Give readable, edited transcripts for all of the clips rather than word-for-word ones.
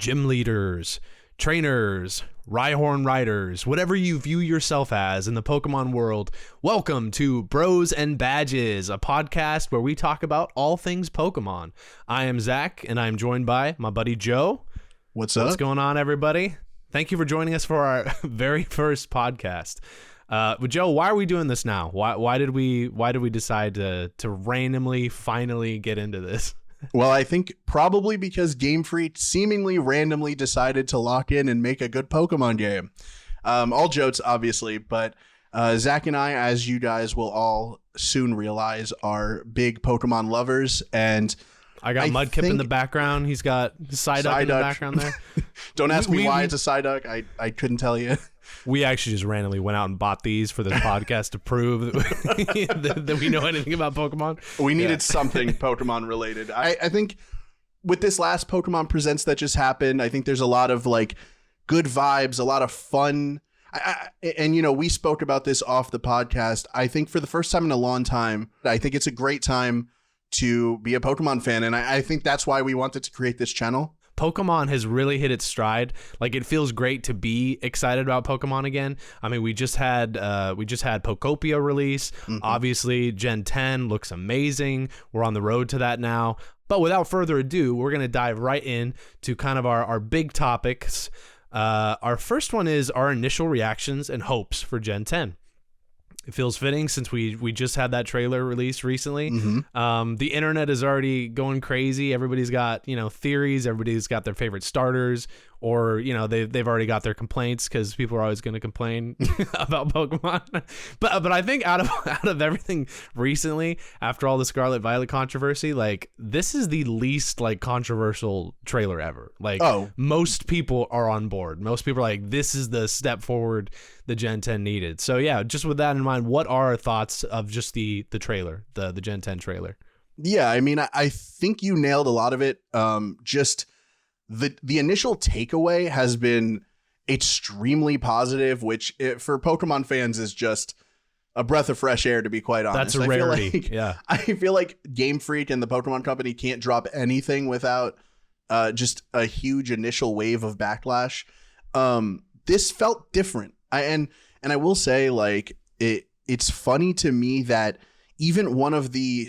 gym leaders, trainers, Rhyhorn riders, whatever you view yourself as in the Pokemon world, welcome to Bros and Badges, a podcast where we talk about all things Pokemon. I am Zach, and I'm joined by my buddy Joe. What's up? What's going on, everybody? Thank you for joining us for our very first podcast. But Joe, why are we doing this now? Why did we decide to randomly finally get into this? Well, I think probably because GameFreak seemingly randomly decided to lock in and make a good Pokemon game. All jokes, obviously, but Zach and I, as you guys will all soon realize, are big Pokemon lovers. And I got Mudkip in the background. He's got Psyduck in the background there. Don't ask me why it's a Psyduck. I couldn't tell you. We actually just randomly went out and bought these for this podcast to prove that we know anything about Pokemon. We needed something Pokemon related. I think with this last Pokemon Presents that just happened, I think there's a lot of like good vibes, a lot of fun. And, you know, we spoke about this off the podcast. I think for the first time in a long time, I think it's a great time to be a Pokemon fan. And I think that's why we wanted to create this channel. Pokemon has really hit its stride. Like, it feels great to be excited about Pokemon again. I mean, we just had Pokopia release. Mm-hmm. Obviously, Gen 10 looks amazing. We're on the road to that now. But without further ado, we're going to dive right in to kind of our big topics. Our first one is our initial reactions and hopes for Gen 10. It feels fitting since we just had that trailer released recently. Mm-hmm. The internet is already going crazy. Everybody's got, theories. Everybody's got their favorite starters, or, they've already got their complaints because people are always going to complain about Pokemon. But I think out of everything recently, after all the Scarlet Violet controversy, like, this is the least like controversial trailer ever. Like, most people are on board. Most people are like, this is the step forward the Gen 10 needed. So yeah, just with that in mind, what are our thoughts of just the trailer, the Gen 10 trailer? Yeah, I mean, I think you nailed a lot of it. Just the initial takeaway has been extremely positive, which for Pokemon fans is just a breath of fresh air, to be quite honest. That's a rarity. I feel like Game Freak and the Pokemon Company can't drop anything without just a huge initial wave of backlash. This felt different. And I will say, like, it's funny to me that even one of the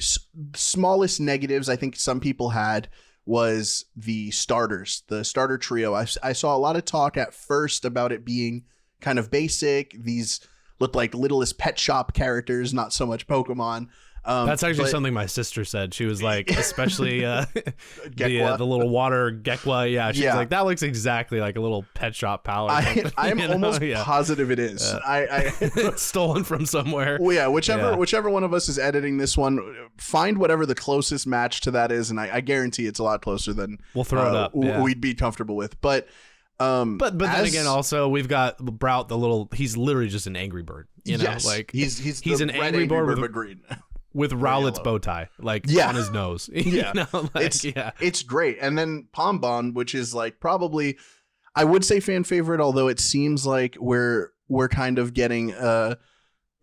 smallest negatives I think some people had was the starters, the starter trio. I saw a lot of talk at first about it being kind of basic. These looked like littlest pet shop characters, not so much Pokemon. That's actually something my sister said. She was like, especially the little water Gekwa. Yeah, she's like, that looks exactly like a little pet shop pal. I'm almost positive it is. It's stolen from somewhere. Well, yeah, whichever one of us is editing this one, find whatever the closest match to that is, and I guarantee it's a lot closer than we'll throw it up. Yeah. We'd be comfortable with, but then again, also we've got Brout, he's literally just an angry bird. Yes, like he's an angry bird with green. With Rowlet's bow tie, on his nose. It's great. And then Pombon, which is like probably, I would say fan favorite, although it seems like we're kind of getting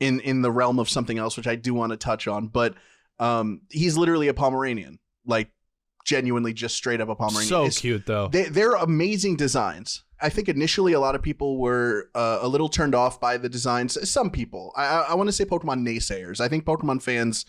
in the realm of something else, which I do want to touch on. But he's literally a Pomeranian, like genuinely just straight up a Pomeranian. So cute though. They're amazing designs. I think initially a lot of people were a little turned off by the designs. Some people, I want to say Pokemon naysayers. I think Pokemon fans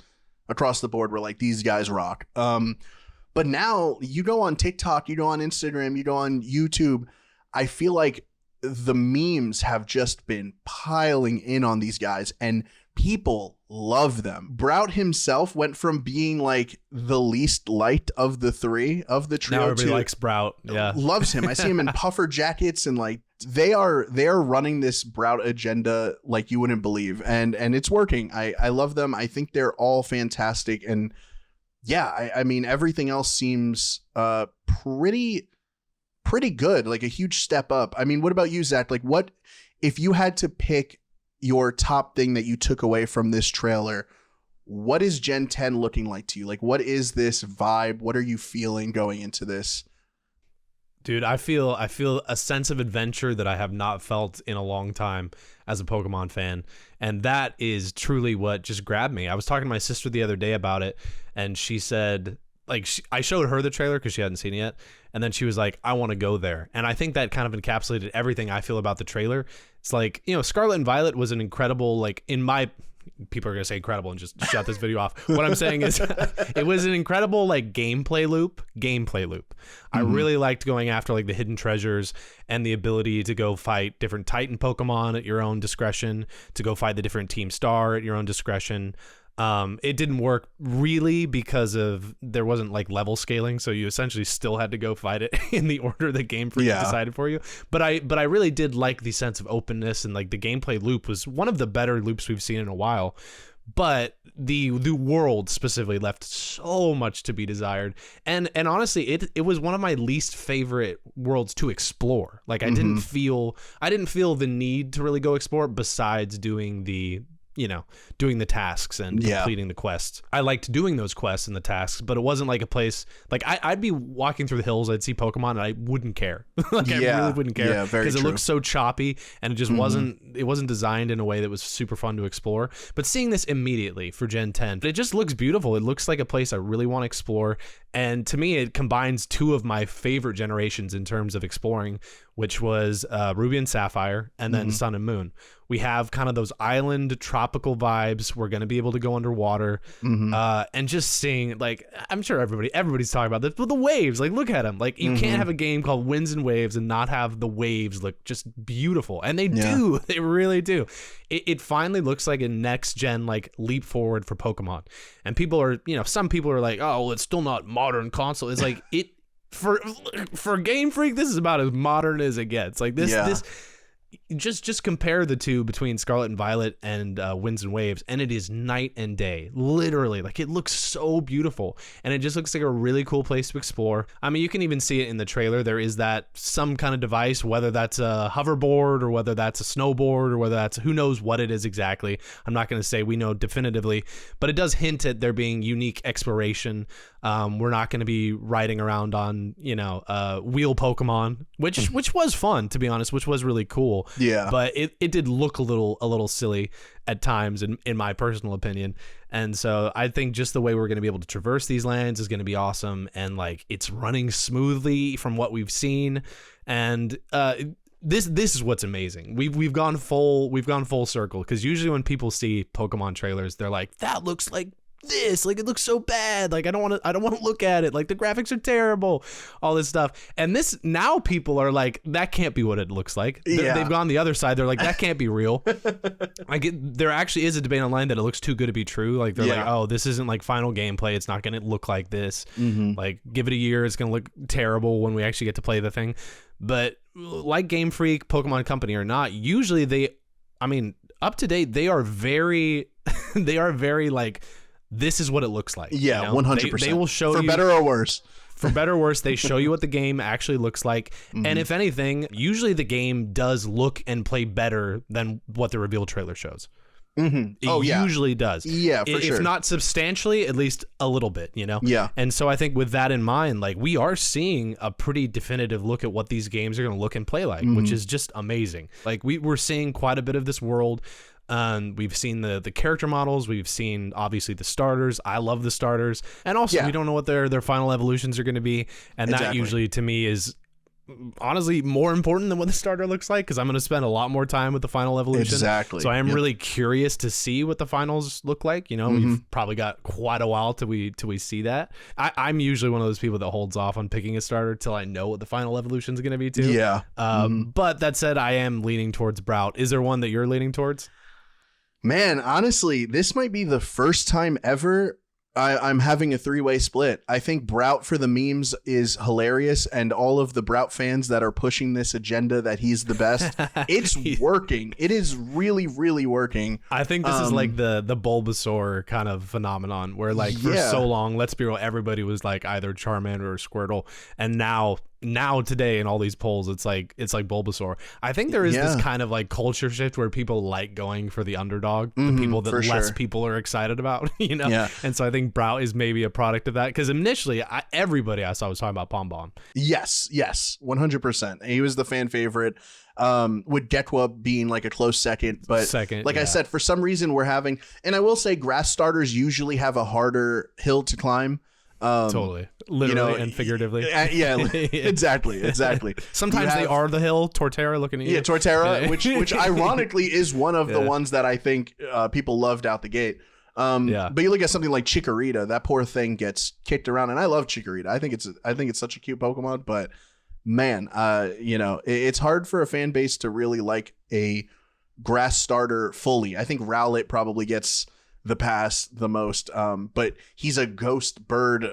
across the board were like, these guys rock. But now you go on TikTok, you go on Instagram, you go on YouTube. I feel like the memes have just been piling in on these guys, and people love them. Brout himself went from being like the least liked of the three of the trio. Now everybody likes Brout. Yeah, loves him. I see him in puffer jackets, and like they are running this Brout agenda like you wouldn't believe, and it's working. I love them. I think they're all fantastic, and yeah, I mean everything else seems pretty good, like a huge step up. I mean, what about you, Zach? Like, what if you had to pick your top thing that you took away from this trailer? What is Gen 10 looking like to you? Like, what is this vibe? What are you feeling going into this? Dude, I feel a sense of adventure that I have not felt in a long time as a Pokemon fan. And that is truly what just grabbed me. I was talking to my sister the other day about it, and she said like I showed her the trailer because she hadn't seen it yet, and then she was like, I want to go there. And I think that kind of encapsulated everything I feel about the trailer. It's like, you know, Scarlet and Violet was an incredible, like, in my, people are gonna say incredible and just shut this video off. What I'm saying is it was an incredible like gameplay loop. I really liked going after like the hidden treasures and the ability to go fight different Titan Pokemon at your own discretion, to go fight the different Team Star at your own discretion. It didn't work really because of there wasn't like level scaling, so you essentially still had to go fight it in the order the GameFreak decided for you. But I really did like the sense of openness, and like the gameplay loop was one of the better loops we've seen in a while. But the world specifically left so much to be desired, and honestly, it was one of my least favorite worlds to explore. Like I didn't feel the need to really go explore besides doing the tasks and completing the quests. I liked doing those quests and the tasks, but it wasn't like a place like I'd be walking through the hills, I'd see Pokemon and I wouldn't care. Like I really wouldn't care because it looked so choppy and it just wasn't designed in a way that was super fun to explore. But seeing this immediately for Gen 10, it just looks beautiful. It looks like a place I really want to explore. And to me, it combines two of my favorite generations in terms of exploring, which was Ruby and Sapphire and then Sun and Moon. We have kind of those island tropical vibes. We're going to be able to go underwater and just seeing, like, I'm sure everybody's talking about this, but the waves, like, look at them. Like, you can't have a game called Winds and Waves and not have the waves look just beautiful. And they do. They really do. It finally looks like a next gen, like, leap forward for Pokemon. And people are, some people are like, oh, well, it's still not modern console. It's like, for GameFreak, this is about as modern as it gets. Like this just compare the two between Scarlet and Violet and Winds and Waves, and it is night and day, literally. Like it looks so beautiful, and it just looks like a really cool place to explore. I mean, you can even see it in the trailer. There is that some kind of device, whether that's a hoverboard or whether that's a snowboard or whether that's, who knows what it is exactly. I'm not going to say we know definitively, but it does hint at there being unique exploration. We're not going to be riding around on, wheel Pokemon, which was fun, to be honest, which was really cool. Yeah. But it did look a little silly at times, in my personal opinion. And so I think just the way we're going to be able to traverse these lands is going to be awesome. And like it's running smoothly from what we've seen. And this is what's amazing. We've gone full circle, because usually when people see Pokemon trailers, they're like, that looks like this, like it looks so bad, like I don't want to look at it, like the graphics are terrible, all this stuff. And this, now people are like, that can't be what it looks like. They've gone the other side. They're like, that can't be real. There actually is a debate online that it looks too good to be true. Like they're like, oh, this isn't like final gameplay, it's not gonna look like this. Like give it a year, it's gonna look terrible when we actually get to play the thing. But like Game Freak, Pokemon Company or not, usually up to date, they are very like, this is what it looks like. Yeah, 100%. They will show you, for better or worse. For better or worse, they show you what the game actually looks like. And if anything, usually the game does look and play better than what the reveal trailer shows. It usually does. Yeah, for sure. If not substantially, at least a little bit, Yeah. And so I think with that in mind, like we are seeing a pretty definitive look at what these games are going to look and play like, which is just amazing. Like we're seeing quite a bit of this world. We've seen the character models. We've seen obviously the starters. I love the starters, and also we don't know what their final evolutions are going to be, and that usually to me is honestly more important than what the starter looks like, because I'm going to spend a lot more time with the final evolution. Exactly. So I am really curious to see what the finals look like. We've probably got quite a while till we see that. I'm usually one of those people that holds off on picking a starter till I know what the final evolution is going to be too. Yeah. But that said, I am leaning towards Brout. Is there one that you're leaning towards? Man, honestly, this might be the first time ever I'm having a three-way split. I think Brout for the memes is hilarious, and all of the Brout fans that are pushing this agenda that he's the best, it's working. It is really, really working. I think this is like the Bulbasaur kind of phenomenon, where like for so long, let's be real, everybody was like either Charmander or Squirtle, and now today in all these polls it's like Bulbasaur. I think there is this kind of like culture shift where people like going for the underdog, the people that less people are excited about, and so I think Brout is maybe a product of that, because initially everybody I saw was talking about Bonbon. Yes 100%. He was the fan favorite, with Gekwa being like a close second, but I said, for some reason we're having, and I will say grass starters usually have a harder hill to climb. Totally, literally and figuratively. Yeah, exactly. Sometimes they are the hill. Torterra looking at you. Yeah, Torterra, which ironically is one of the ones that I think people loved out the gate. But you look at something like Chikorita, that poor thing gets kicked around, and I love Chikorita. I think it's such a cute Pokemon, but man, it's hard for a fan base to really like a grass starter fully. I think Rowlet probably gets the pass the most, but he's a ghost bird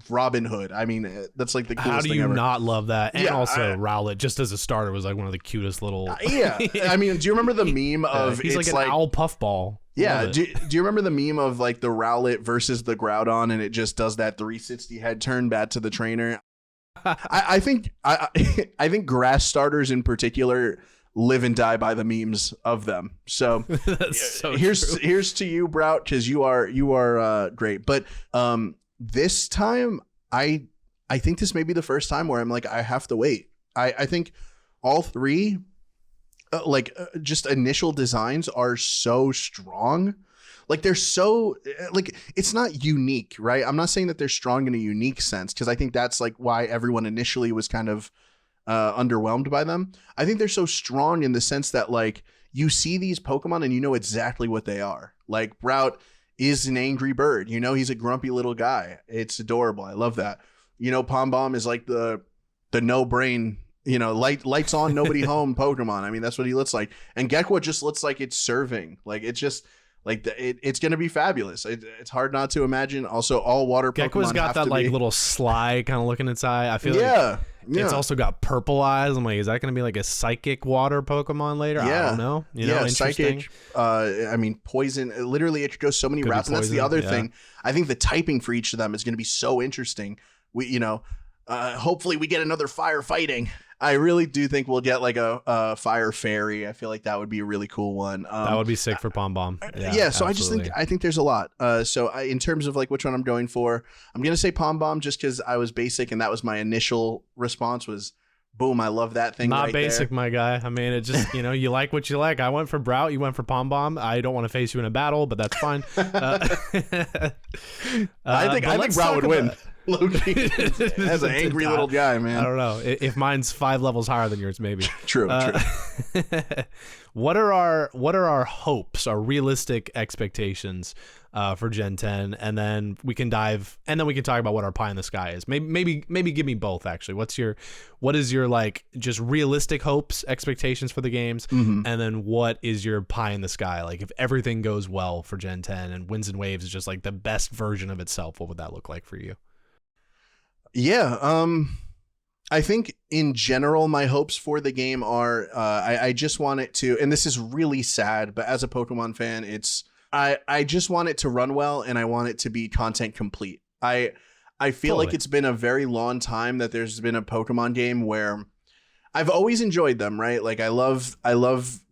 Robin Hood. I mean, that's like the coolest thing ever. How do you not love that? And also Rowlet, just as a starter, was like one of the cutest little... yeah. I mean, do you remember the meme of... he's like an owl puffball. Yeah. Do you remember the meme of like the Rowlet versus the Groudon, and it just does that 360 head turn back to the trainer? I think grass starters in particular live and die by the memes of them. So, here's to you, Brout, because you are great. But this time, I think this may be the first time where I'm like, I have to wait. I think all three just initial designs are so strong. Like they're so like, it's not unique, right? I'm not saying that they're strong in a unique sense, because I think that's like why everyone initially was kind of underwhelmed by them. I think they're so strong in the sense that like you see these Pokemon and you know exactly what they are. Like Brout is an angry bird. You know, he's a grumpy little guy. It's adorable. I love that. You know, Pom Bomb is like the no brain, lights on, nobody home Pokemon. I mean, that's what he looks like. And Gekwa just looks like it's serving. Like it's just like it's going to be fabulous. It's hard not to imagine. Also, all water Pokemon Gekwa's got that like little sly kind of look in its eye. I feel like it's also got purple eyes. I'm like, is that going to be like a psychic water Pokemon later? Yeah. I don't know. Interesting. Psychic. I mean, poison. Literally, it goes so many routes, and that's the other thing. I think the typing for each of them is going to be so interesting. Hopefully we get another fire fighting. I really do think we'll get like a fire fairy. I feel like that would be a really cool one. That would be sick for Pom Bomb. So I think there's a lot. In terms of like which one I'm going for, I'm gonna say Pom Bomb just because I was basic and that was my initial response was, boom, I love that thing. Not right basic, there. My guy. I mean, it just you like what you like. I went for Brout. You went for Pom Bomb. I don't want to face you in a battle, but that's fine. I think Brout would win. Loki as an angry little guy, man. I don't know if mine's 5 levels higher than yours, maybe. True. What are our hopes, our realistic expectations for Gen 10, and then we can talk about what our pie in the sky is. Maybe give me both actually. What is your like just realistic hopes, expectations for the games, and then what is your pie in the sky? Like if everything goes well for Gen 10 and Winds and Waves is just like the best version of itself, what would that look like for you? Yeah, I think in general, my hopes for the game are I just want it to, and this is really sad, but as a Pokemon fan, I just want it to run well, and I want it to be content complete. I feel like it's been a very long time that there's been a Pokemon game where I've always enjoyed them, right? Like I love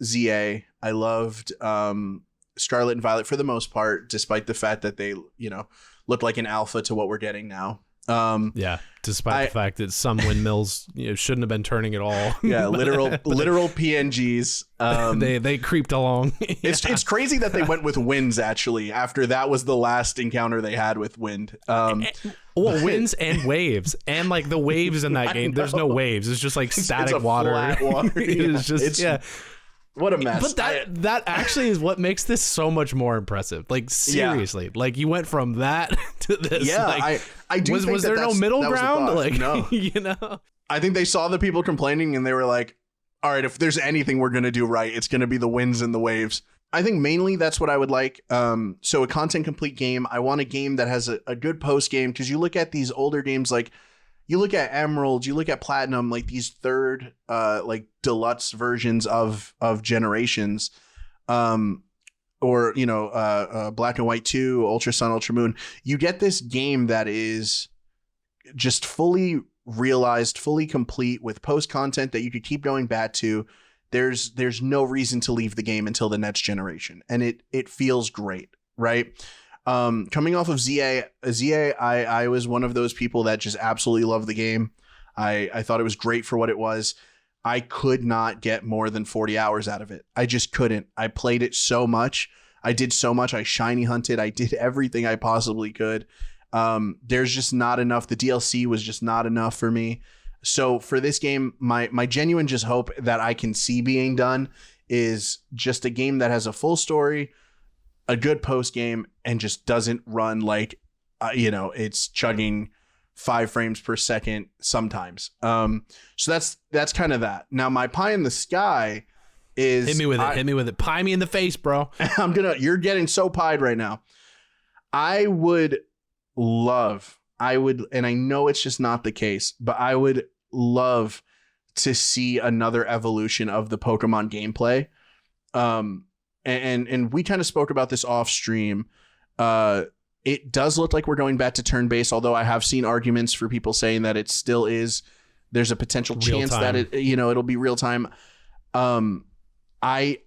ZA. I loved Scarlet and Violet for the most part, despite the fact that they, look like an alpha to what we're getting now. Despite the fact that some windmills shouldn't have been turning at all. literal PNGs. They creeped along. It's crazy that they went with winds actually after that was the last encounter they had with wind. Winds and waves, and like the waves in that game. There's no waves. It's just like static water. Flat water. It's just What a mess. But that actually is what makes this so much more impressive. Like seriously, like you went from that to this. Yeah, like, I do. Was there no middle ground? Like no, I think they saw the people complaining and they were like, "All right, if there's anything we're gonna do right, it's gonna be the winds and the waves." I think mainly that's what I would like. So a content complete game. I want a game that has a good post game, because you look at these older games like. You look at Emerald, you look at Platinum, like these third, like deluxe versions of Generations, or Black and White 2, Ultra Sun, Ultra Moon. You get this game that is just fully realized, fully complete with post content that you could keep going back to. There's no reason to leave the game until the next generation, and it feels great, right? Coming off of ZA, I was one of those people that just absolutely loved the game. I thought it was great for what it was. I could not get more than 40 hours out of it. I just couldn't. I played it so much. I did so much. I shiny hunted. I did everything I possibly could. There's just not enough. The DLC was just not enough for me. So for this game, my genuine just hope that I can see being done is just a game that has a full story, a good post game, and just doesn't run like, it's chugging 5 frames per second sometimes. So that's kind of that. Now my pie in the sky is hit me with it. Pie me in the face, bro. You're getting so pied right now. I would, and I know it's just not the case, but I would love to see another evolution of the Pokemon gameplay. And we kind of spoke about this off stream. It does look like we're going back to turn-based, although I have seen arguments for people saying that it still is. There's a potential chance that it'll be real time. I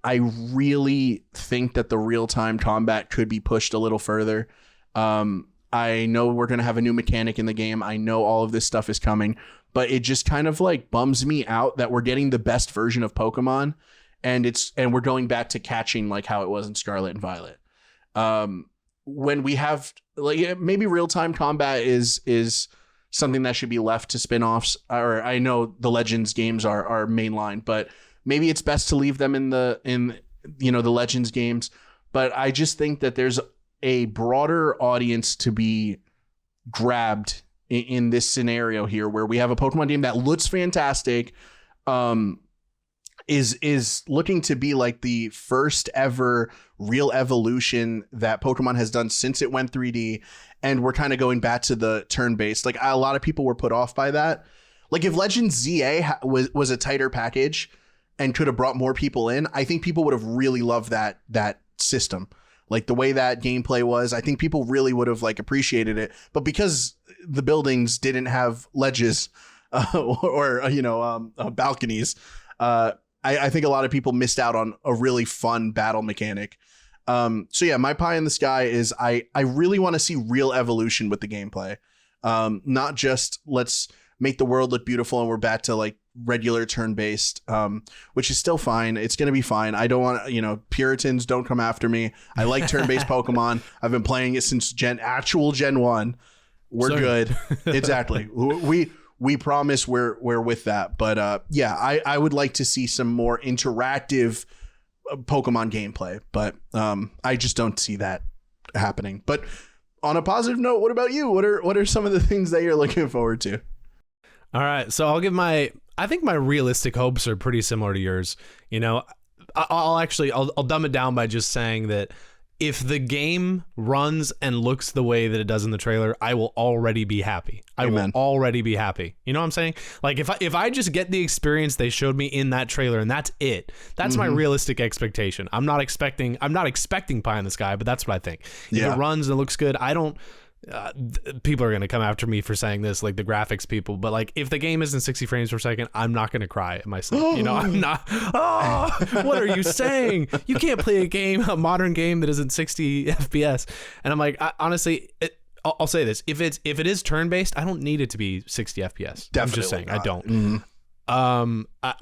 really think that the real-time combat could be pushed a little further. I know we're going to have a new mechanic in the game. I know all of this stuff is coming, but it just kind of like bums me out that we're getting the best version of Pokemon and we're going back to catching like how it was in Scarlet and Violet. When we have like maybe real-time combat is something that should be left to spin-offs, or I know the Legends games are mainline, but maybe it's best to leave them in the Legends games. But I just think that there's a broader audience to be grabbed in this scenario here, where we have a Pokemon game that looks fantastic, is looking to be like the first ever real evolution that Pokemon has done since it went 3D, and we're kind of going back to the turn-based. Like a lot of people were put off by that. Like if Legends ZA was a tighter package and could have brought more people in, I think people would have really loved that system. Like the way that gameplay was, I think people really would have like appreciated it. But because the buildings didn't have ledges or balconies, I think a lot of people missed out on a really fun battle mechanic. So yeah, my pie in the sky is I really want to see real evolution with the gameplay. Not just let's make the world look beautiful and we're back to like regular turn-based, which is still fine. It's going to be fine. I don't want, Puritans don't come after me. I like turn-based Pokemon. I've been playing it since Gen 1. We're good. Exactly. We promise we're with that. But yeah, I would like to see some more interactive Pokemon gameplay, but I just don't see that happening. But on a positive note, what about you? What are some of the things that you're looking forward to? All right, so I'll give I think my realistic hopes are pretty similar to yours. I'll dumb it down by just saying that if the game runs and looks the way that it does in the trailer, I will already be happy. Amen. Will already be happy. You know what I'm saying? Like if I just get the experience they showed me in that trailer and that's it, that's my realistic expectation. I'm not expecting pie in the sky, but that's what I think. If it runs and it looks good, I don't. People are going to come after me for saying this, like the graphics people, but like if the game isn't 60 frames per second, I'm not going to cry in my sleep. I'm not. Oh, what are you saying? You can't play a modern game that isn't 60 FPS. And I'm like, honestly, I'll say this: if it is turn based, I don't need it to be 60 FPS. Definitely I'm just saying, not. I don't. Mm-hmm.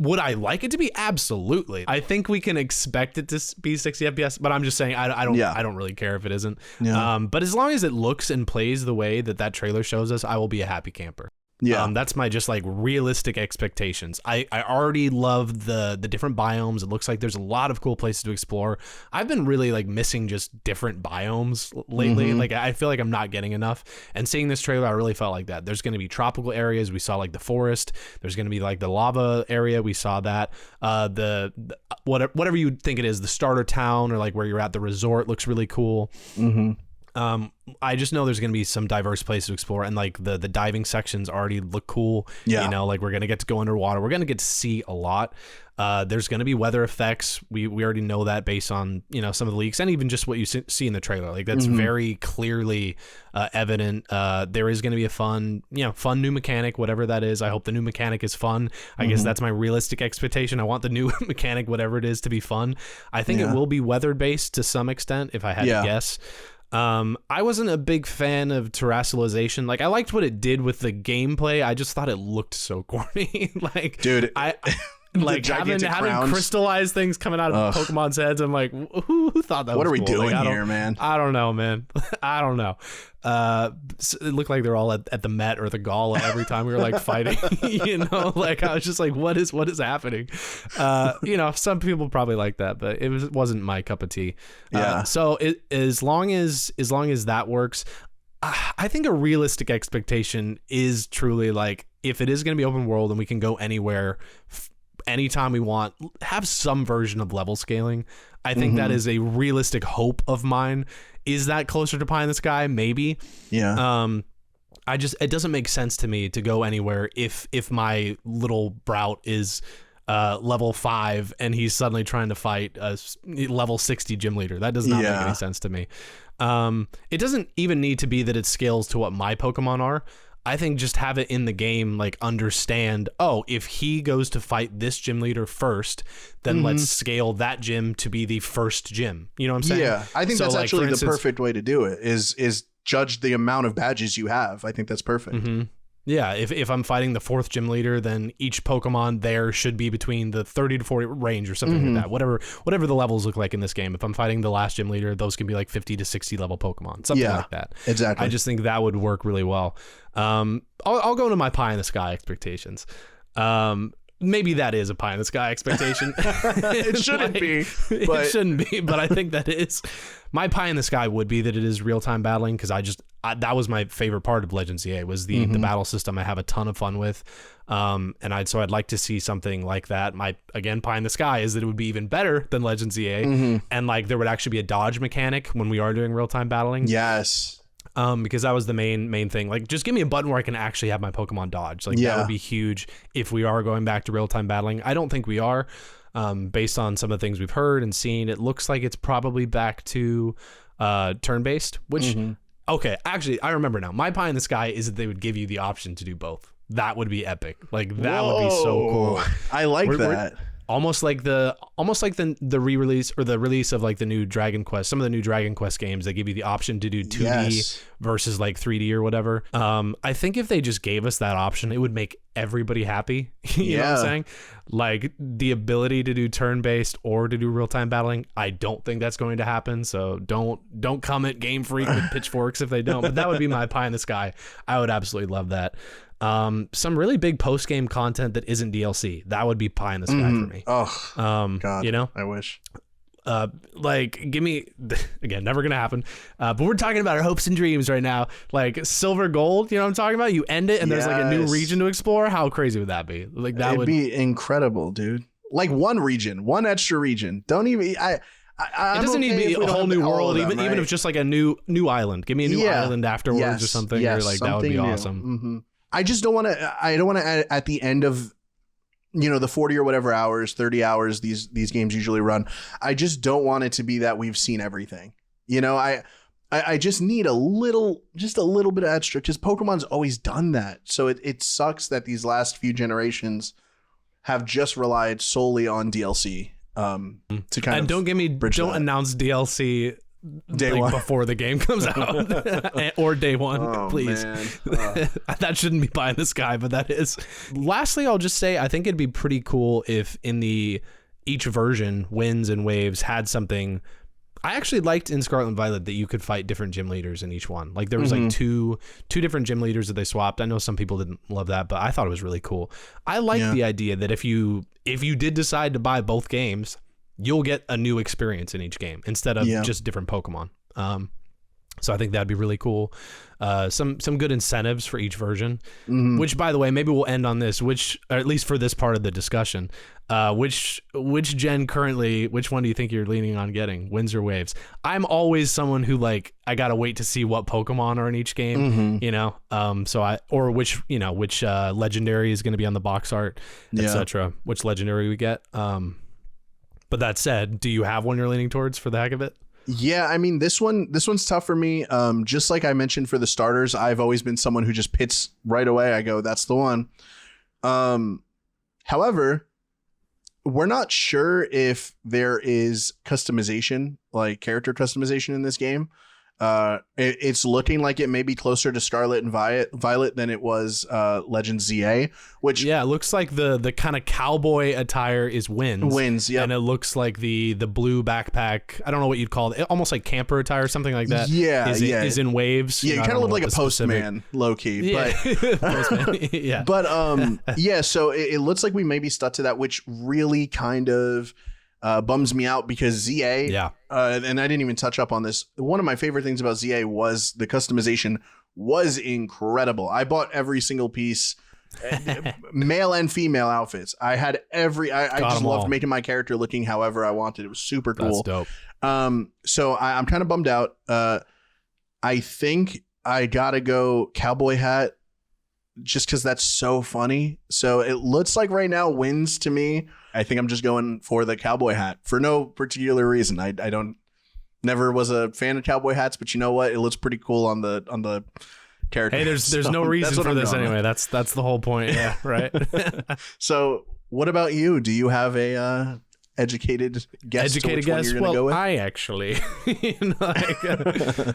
Would I like it to be? Absolutely. I think we can expect it to be 60 FPS, but I'm just saying I don't really care if it isn't. Yeah. But as long as it looks and plays the way that trailer shows us, I will be a happy camper. Yeah. That's my just like realistic expectations. I already love the different biomes. It looks like there's a lot of cool places to explore. I've been really like missing just different biomes lately. Like I feel like I'm not getting enough. And seeing this trailer, I really felt like that. There's going to be tropical areas. We saw like the forest. There's going to be like the lava area. We saw that. The whatever you think it is, the starter town or like where you're at the resort looks really cool. Mm-hmm. I just know there's going to be some diverse places to explore, and like the diving sections already look cool. Yeah. Like we're going to get to go underwater. We're going to get to see a lot. There's going to be weather effects. We already know that based on, some of the leaks and even just what you see in the trailer. Like that's very clearly evident. There is going to be a fun new mechanic, whatever that is. I hope the new mechanic is fun. I guess that's my realistic expectation. I want the new mechanic, whatever it is, to be fun. I think it will be weather based to some extent, if I had to guess. I wasn't a big fan of terrestrialization. Like I liked what it did with the gameplay. I just thought it looked so corny. Like, dude, like having crystallized things coming out of Pokemon's heads. I'm like, who thought that? What was are we cool? doing here, man? I don't know, man. I don't know. It looked like they're all at the Met or the Gala every time we were like fighting. Like I was just like, what is happening? Some people probably like that, but it wasn't my cup of tea. Yeah. So as long as that works, I think a realistic expectation is truly like, if it is going to be open world and we can go anywhere, anytime we want, have some version of level scaling. I think that is a realistic hope of mine. Is that closer to pie in the sky? Maybe. Yeah. It doesn't make sense to me to go anywhere if my little Brout is level 5 and he's suddenly trying to fight a level 60 gym leader. That does not make any sense to me. It doesn't even need to be that it scales to what my Pokemon are. I think just have it in the game, like understand, if he goes to fight this gym leader first, then let's scale that gym to be the first gym. You know what I'm saying? Yeah, I think that's actually the perfect way to do it is judge the amount of badges you have. I think that's perfect. Mm-hmm. Yeah, if I'm fighting the 4th gym leader, then each Pokemon there should be between the 30 to 40 range or something like that. Whatever the levels look like in this game. If I'm fighting the last gym leader, those can be like 50 to 60 level Pokemon, something like that. Exactly. I just think that would work really well. I'll go into my pie in the sky expectations. Maybe that is a pie in the sky expectation. It shouldn't be. But... It shouldn't be, but I think that is. My pie in the sky would be that it is real-time battling, because that was my favorite part of Legends EA, was the battle system I have a ton of fun with. I'd like to see something like that. My, again, pie in the sky is that it would be even better than Legends EA. And like there would actually be a dodge mechanic when we are doing real-time battling. Yes. Because that was the main thing. Like, just give me a button where I can actually have my Pokemon dodge. Like, that would be huge if we are going back to real-time battling. I don't think we are. Based on some of the things we've heard and seen, it looks like it's probably back to turn-based, which, okay, actually, I remember now. My pie in the sky is that they would give you the option to do both. That would be epic. Like, that would be so cool. I like that. Almost like the re-release or the release of like the new Dragon Quest, some of the new Dragon Quest games, they give you the option to do 2D versus like 3D or whatever. I think if they just gave us that option, it would make everybody happy. You know what I'm saying? Like the ability to do turn-based or to do real-time battling, I don't think that's going to happen. So don't come at Game Freak with pitchforks if they don't. But that would be my pie in the sky. I would absolutely love that. Some really big post-game content that isn't DLC, that would be pie in the sky for me. God, you know, I wish. Like, give me, again, never gonna happen. But we're talking about our hopes and dreams right now. Like silver gold, you know what I'm talking about? You end it and there's like a new region to explore. How crazy would that be? Like that would be incredible, dude. Like one extra region. Don't even. It doesn't need to be a whole new world, even if just like a new island. Give me a new island afterwards or something. Or like that would be awesome. I just don't want to. I don't want to at the end of, the 40 or whatever hours, 30 hours these games usually run. I just don't want it to be that we've seen everything. I just need a little bit of extra, because Pokemon's always done that. So it sucks that these last few generations have just relied solely on DLC to kind of. And don't announce DLC day one before the game comes out or day one, please. That shouldn't be pie in the sky, but that is. Lastly, I'll just say I think it'd be pretty cool if in each version, Winds and Waves had something. I actually liked in Scarlet and Violet that you could fight different gym leaders in each one. Like there was like two different gym leaders that they swapped. I know some people didn't love that, but I thought it was really cool. I like the idea that if you did decide to buy both games, you'll get a new experience in each game instead of just different Pokemon. So I think that'd be really cool. Some good incentives for each version, which, by the way, maybe we'll end on this, or at least for this part of the discussion, which gen currently, which one do you think you're leaning on getting, Winds or Waves? I'm always someone who I gotta wait to see what Pokemon are in each game, which legendary is going to be on the box art, etc. Which legendary we get. But that said, do you have one you're leaning towards for the heck of it? Yeah, I mean, this one's tough for me. Just like I mentioned for the starters, I've always been someone who just pits right away. I go, that's the one. However, we're not sure if there is customization, like character customization in this game. It's looking like it may be closer to Scarlet and Violet than it was Legend ZA, which it looks like the kind of cowboy attire is Wins, yeah, and it looks like the blue backpack. I don't know what you'd call it, almost like camper attire or something like that. Is in Waves. Yeah, you kind of look like a postman, low key. Yeah. But Postman. Yeah, but yeah. So it looks like we may be stuck to that, which really kind of bums me out because ZA, and I didn't even touch up on this. One of my favorite things about ZA was the customization was incredible. I bought every single piece, male and female outfits. I had I just loved making my character looking however I wanted. It was super cool. That's dope. So I'm kind of bummed out. I think I gotta go cowboy hat just because that's so funny. So it looks like right now Wins to me. I think I'm just going for the cowboy hat for no particular reason. I never was a fan of cowboy hats, but you know what? It looks pretty cool on the character. Hey, there's no reason for this anyway. That's the whole point. Yeah, right. So what about you? Do you have a educated guess? Educated guess? Well, I actually,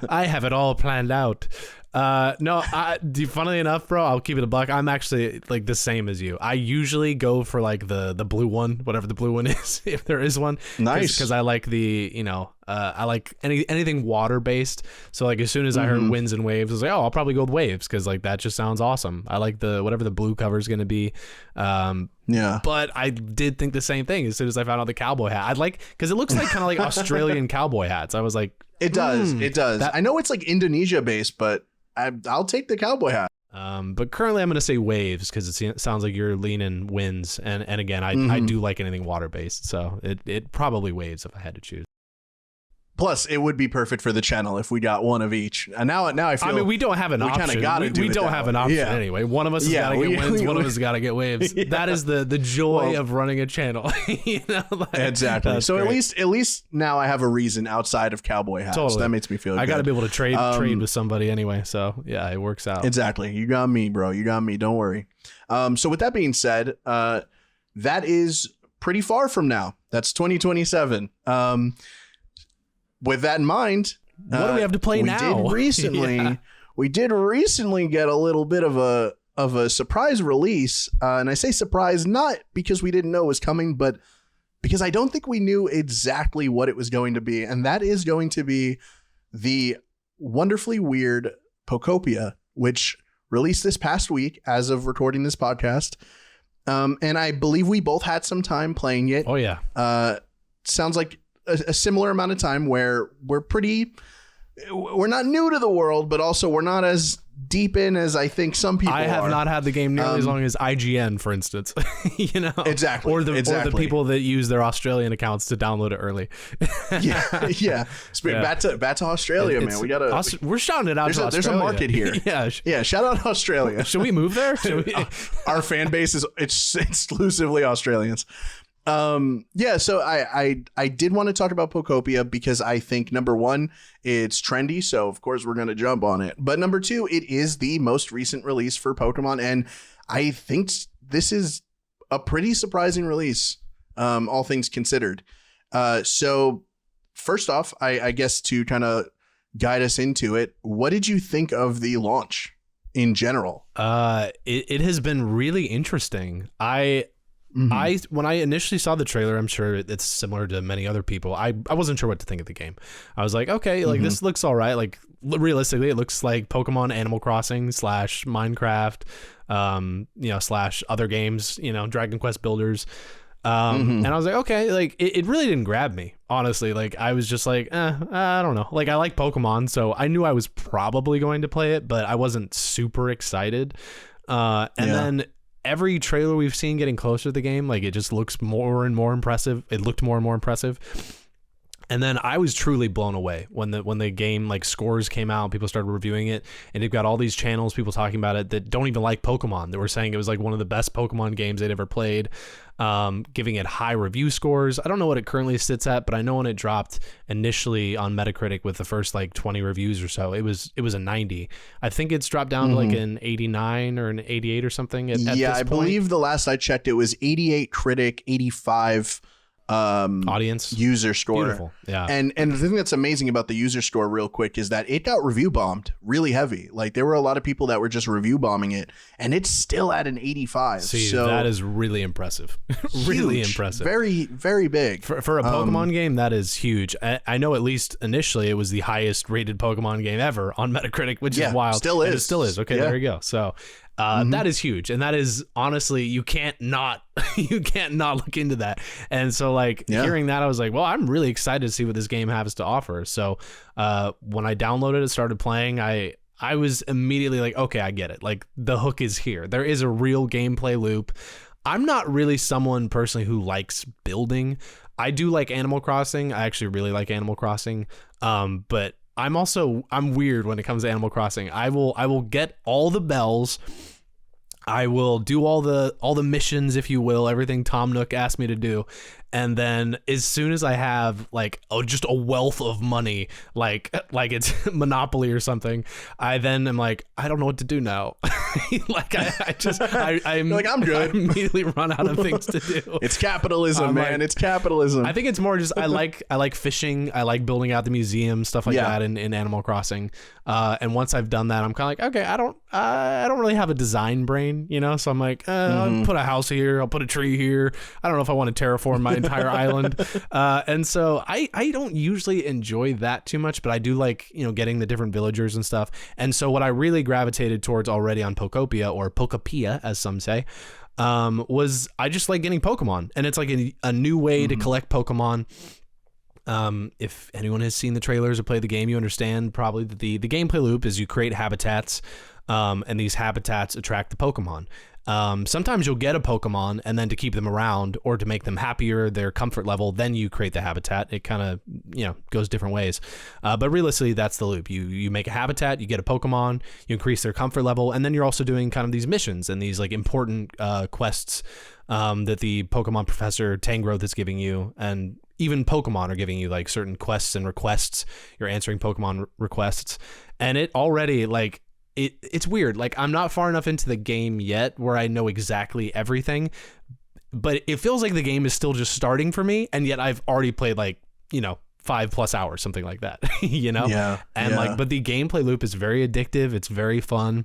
I have it all planned out. Funnily enough, bro, I'll keep it a buck. I'm actually like the same as you. I usually go for like the blue one, whatever the blue one is, if there is one. Nice. Because I like I like anything water based. So like as soon as I heard Winds and Waves, I was like, oh, I'll probably go with Waves because like that just sounds awesome. I like whatever the blue cover is going to be. Yeah. But I did think the same thing as soon as I found out the cowboy hat. I'd like because it looks like kind of like Australian cowboy hats. I was like, it does. I know it's like Indonesia based, but I'll take the cowboy hat. But currently I'm going to say Waves because it sounds like you're leaning Winds. And again, I do like anything water based. So it probably Waves if I had to choose. Plus, it would be perfect for the channel if we got one of each. And now I feel. I mean, we don't have an option. We kind of got to do We don't have an option anyway. One of us has got to get Winds. One of us has got to get Waves. Yeah. That is the joy of running a channel. Exactly. So great. at least now I have a reason outside of cowboy hats. Totally. That makes me feel good. I got to be able to trade with somebody anyway. So yeah, it works out. Exactly. You got me, bro. You got me. Don't worry. So with that being said, that is pretty far from now. That's 2027. With that in mind, what do we have to play now? We did recently get a little bit of a surprise release, and I say surprise not because we didn't know it was coming, but because I don't think we knew exactly what it was going to be, and that is going to be the wonderfully weird Pokopia, which released this past week as of recording this podcast, and I believe we both had some time playing it. Oh yeah, sounds like a similar amount of time where we're not new to the world, but also we're not as deep in as I think some people I have not had the game nearly as long as IGN, for instance. Exactly. Or the people that use their Australian accounts to download it early. yeah. Back to Australia, man. We're shouting it out. There's a market here. Yeah. Shout out Australia. Should we move there? Our fan base it's exclusively Australians. So I did want to talk about Pokopia because I think number one, it's trendy, so of course we're going to jump on it. But number two, it is the most recent release for Pokemon, and I think this is a pretty surprising release, all things considered. So first off, I guess to kind of guide us into it, what did you think of the launch in general? It has been really interesting. When I initially saw the trailer, I'm sure it's similar to many other people. I wasn't sure what to think of the game. I was like, okay, like this looks all right. Like realistically, it looks like Pokemon Animal Crossing / Minecraft, / other games, Dragon Quest Builders. And I was like, okay, like it really didn't grab me, honestly. Like I was just like, I don't know. Like I like Pokemon, so I knew I was probably going to play it, but I wasn't super excited. Then every trailer we've seen getting closer to the game, like it just looks more and more impressive. It looked more and more impressive. And then I was truly blown away when the game like scores came out, people started reviewing it, and you've got all these channels, people talking about it that don't even like Pokemon, that were saying it was like one of the best Pokemon games they'd ever played, giving it high review scores. I don't know what it currently sits at, but I know when it dropped initially on Metacritic with the first like 20 reviews or so, it was a 90. I think it's dropped down to like an 89 or an 88 or something. At this I point. Believe the last I checked, it was 88 critic, 85 audience user store. Beautiful. Yeah. And the thing that's amazing about the user store real quick is that it got review bombed really heavy. Like there were a lot of people that were just review bombing it, and it's still at an 85. See, so that is really impressive. Really huge, impressive. Very, very big. For a Pokemon game, that is huge. I know at least initially it was the highest rated Pokemon game ever on Metacritic, which is wild. Still is. And it still is. Okay, there you go. So that is huge. And that is honestly, you can't not look into that. And so like hearing that, I was like, well, I'm really excited to see what this game has to offer. So when I downloaded it, started playing, I was immediately like, okay, I get it. Like the hook is here. There is a real gameplay loop. I'm not really someone personally who likes building. I do like Animal Crossing. I actually really like Animal Crossing. But I'm weird when it comes to Animal Crossing. I will get all the bells. I will do all the missions, if you will, everything Tom Nook asked me to do. And then as soon as I have like just a wealth of money, like it's Monopoly or something, I then am like, I don't know what to do now. Like I'm like, I'm good. I immediately run out of things to do. It's capitalism, man. It's capitalism. I think it's more just I like fishing. I like building out the museum, stuff like that in Animal Crossing. And once I've done that, I'm kind of like, okay, I don't really have a design brain, you know. So I'm like, I'll put a house here, I'll put a tree here. I don't know if I want to terraform my entire island. And so I don't usually enjoy that too much, but I do like, you know, getting the different villagers and stuff. And so what I really gravitated towards already on Pokopia, or Pokopia as some say, was I just like getting Pokemon, and it's like a new way to collect Pokemon. If anyone has seen the trailers or played the game, you understand probably that the gameplay loop is you create habitats, and these habitats attract the Pokemon. Sometimes you'll get a Pokemon, and then to keep them around or to make them happier, their comfort level, then you create the habitat. It kind of, you know, goes different ways. But realistically, that's the loop. You make a habitat, you get a Pokemon, you increase their comfort level, and then you're also doing kind of these missions and these like important quests that the Pokemon Professor Tangrowth is giving you, and even Pokemon are giving you like certain quests and requests. You're answering Pokemon requests, and it already like it's weird. Like I'm not far enough into the game yet where I know exactly everything, but it feels like the game is still just starting for me, and yet I've already played like, you know, 5+ hours, something like that. You know? Like, but the gameplay loop is very addictive. It's very fun.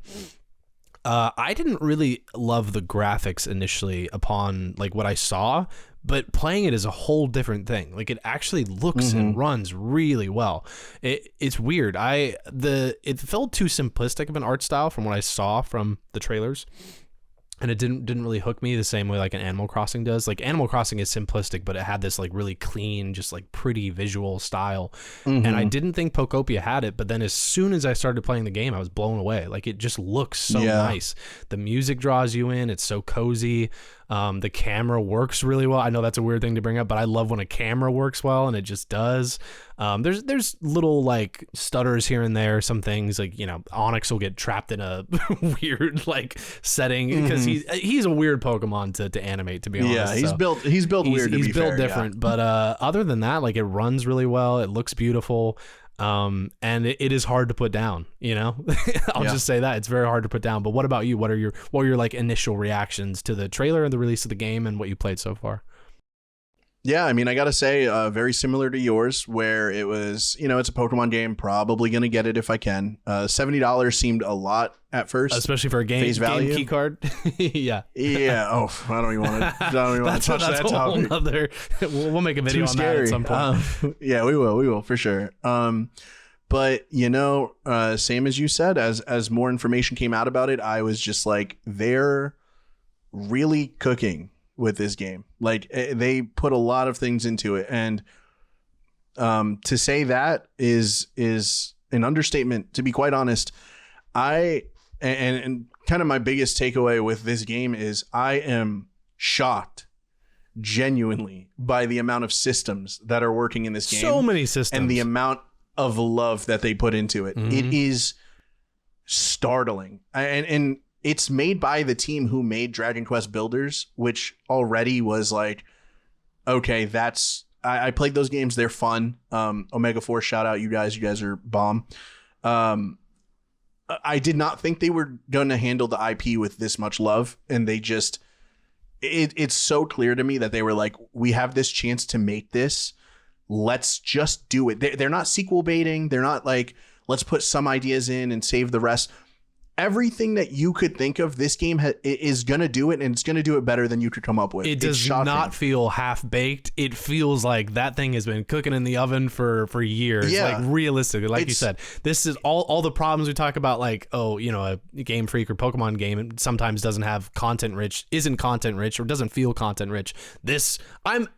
I didn't really love the graphics initially upon like what I saw, but playing it is a whole different thing. Like it actually looks and runs really well. It's weird. It felt too simplistic of an art style from what I saw from the trailers. And it didn't really hook me the same way like an Animal Crossing does. Like Animal Crossing is simplistic, but it had this like really clean, just like pretty visual style. And I didn't think Pokopia had it, but then as soon as I started playing the game, I was blown away. Like it just looks so nice. The music draws you in. It's so cozy. The camera works really well. I know that's a weird thing to bring up, but I love when a camera works well, and it just does. There's little like stutters here and there. Some things like, you know, Onyx will get trapped in a weird like setting because he's a weird Pokemon to animate, to be honest. Yeah, he's built weird. He's built different, but other than that, like it runs really well. It looks beautiful. And it is hard to put down, you know. I'll just say that it's very hard to put down. But what about you? What are your like initial reactions to the trailer and the release of the game and what you played so far? Yeah, I mean, I gotta say, very similar to yours, where it was, you know, it's a Pokemon game, probably gonna get it if I can. $70 seemed a lot at first, especially for a game key card. Yeah. Oh, I don't even want to. Touch that topic. Other. We'll make a video on that at some point. Yeah, we will for sure. But you know, same as you said, as more information came out about it, I was just like, they're really cooking with this game. Like they put a lot of things into it, and to say that is an understatement, to be quite honest. And kind of my biggest takeaway with this game is I am shocked genuinely by the amount of systems that are working in this game. So many systems. And the amount of love that they put into it. It is startling. And it's made by the team who made Dragon Quest Builders, which already was like, okay, I played those games. They're fun. Omega Force, shout out you guys. You guys are bomb. I did not think they were going to handle the IP with this much love, and they just it's so clear to me that they were like, we have this chance to make this. Let's just do it. They're not sequel baiting. They're not like, let's put some ideas in and save the rest. Everything that you could think of, this game is going to do it, and it's going to do it better than you could come up with. It does not feel half-baked. It feels like that thing has been cooking in the oven for years. Yeah. Like, realistically, like you said, this is all the problems we talk about, like, oh, you know, a GameFreak or Pokemon game sometimes doesn't have isn't content-rich, or doesn't feel content-rich. This, I'm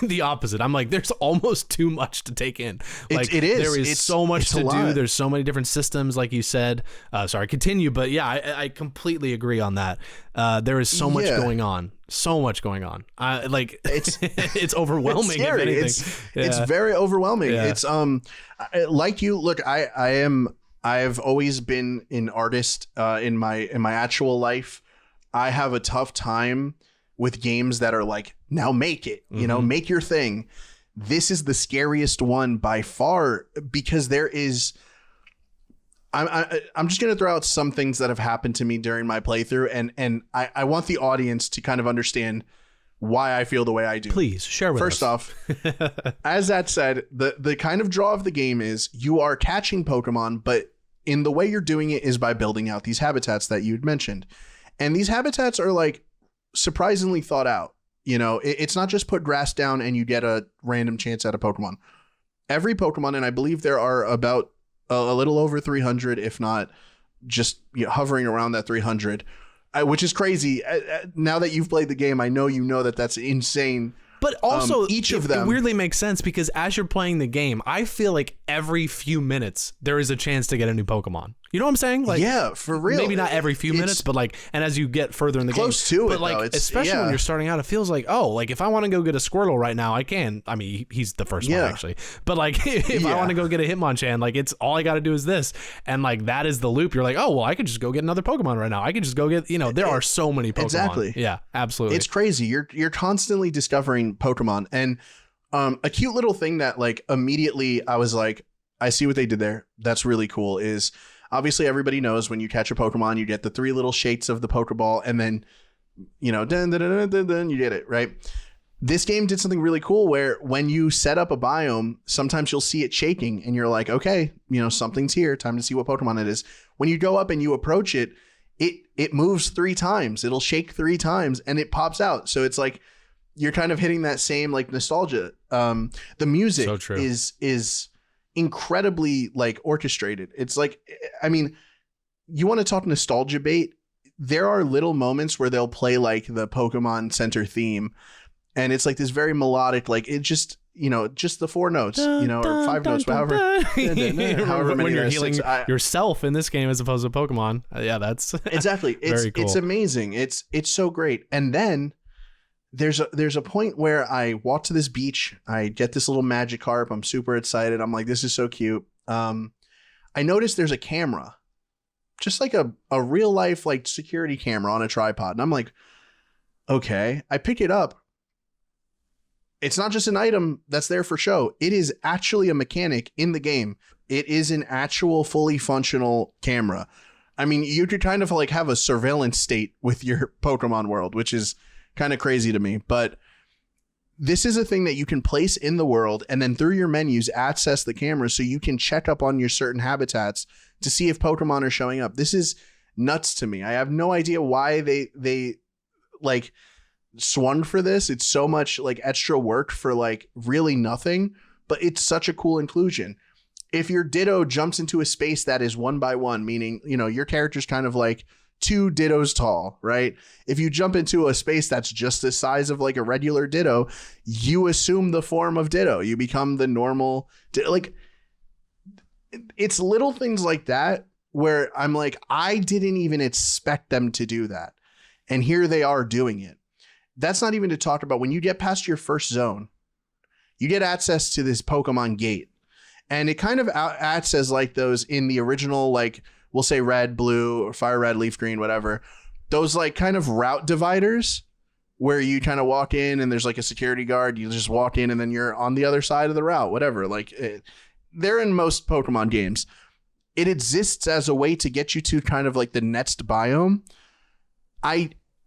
the opposite. I'm like, there's almost too much to take in. Like, it is. There is so much to do. There's so many different systems, like you said. Sorry, continue. But yeah, I completely agree on that. There is so much going on. So much going on. Like it's it's overwhelming. It's scary. It's very overwhelming. Yeah. It's like you look. I've always been an artist in my actual life. I have a tough time with games that are like, now make it. You know, make your thing. This is the scariest one by far, because there is. I'm just going to throw out some things that have happened to me during my playthrough, and I want the audience to kind of understand why I feel the way I do. Please share with us. First off, as that said, the kind of draw of the game is you are catching Pokemon, but in the way you're doing it is by building out these habitats that you'd mentioned. And these habitats are like surprisingly thought out. You know, it's not just put grass down and you get a random chance at a Pokemon. Every Pokemon, and I believe there are about a little over 300, if not just hovering around that 300, which is crazy. Now that you've played the game, I know that that's insane. But also, each of them weirdly makes sense, because as you're playing the game, I feel like every few minutes there is a chance to get a new Pokemon. You know what I'm saying? Like, yeah, for real. Maybe not every few minutes, but like, and as you get further in the close game, to but it, like, especially when you're starting out, it feels like, oh, like if I want to go get a Squirtle right now, I can. I mean, he's the first one actually, but like if I want to go get a Hitmonchan, like it's all I got to do is this, and like that is the loop. You're like, oh well, I could just go get anher Pokemon right now. I could just go get, there are so many Pokemon. Exactly. Yeah, absolutely. It's crazy. You're constantly discovering Pokemon, and a cute little thing that like immediately I was like, I see what they did there. That's really cool. Is obviously everybody knows when you catch a Pokemon, you get the 3 little shakes of the Pokeball, and then, dun, dun, dun, dun, dun, dun, you get it, right? This game did something really cool where when you set up a biome, sometimes you'll see it shaking and you're like, okay, something's here. Time to see what Pokemon it is. When you go up and you approach it, it moves 3 times. It'll shake 3 times and it pops out. So it's like you're kind of hitting that same like nostalgia. The music is incredibly like orchestrated. It's like, I mean, you want to talk nostalgia bait? There are little moments where they'll play like the Pokemon Center theme, and it's like this very melodic, like it just just the 4 notes, or 5 notes, however when you're healing yourself in this game as opposed to Pokemon. Yeah, that's exactly. Very cool. It's amazing. It's so great. And then there's a point where I walk to this beach. I get this little Magikarp. I'm super excited. I'm like, this is so cute. I noticed there's a camera, just like a real life like security camera on a tripod. And I'm like, okay. I pick it up. It's not just an item that's there for show. It is actually a mechanic in the game. It is an actual fully functional camera. I mean, you could kind of like have a surveillance state with your Pokemon world, which is kind of crazy to me, but this is a thing that you can place in the world and then through your menus access the camera so you can check up on your certain habitats to see if Pokemon are showing up. This is nuts to me. I have no idea why they like swung for this. It's so much like extra work for like really nothing, but it's such a cool inclusion. If your Ditto jumps into a space that is 1 by 1, meaning, your character's kind of like 2 Dittos tall, right? If you jump into a space that's just the size of like a regular Ditto, you assume the form of Ditto. You become the normal, like it's little things like that where I'm like, I didn't even expect them to do that. And here they are doing it. That's not even to talk about when you get past your first zone, you get access to this Pokemon gate. And it kind of acts as like those in the original, like we'll say red, blue, or fire red, leaf green, whatever. Those like kind of route dividers where you kind of walk in and there's like a security guard. You just walk in and then you're on the other side of the route, whatever. Like they're in most Pokemon games. It exists as a way to get you to kind of like the next biome.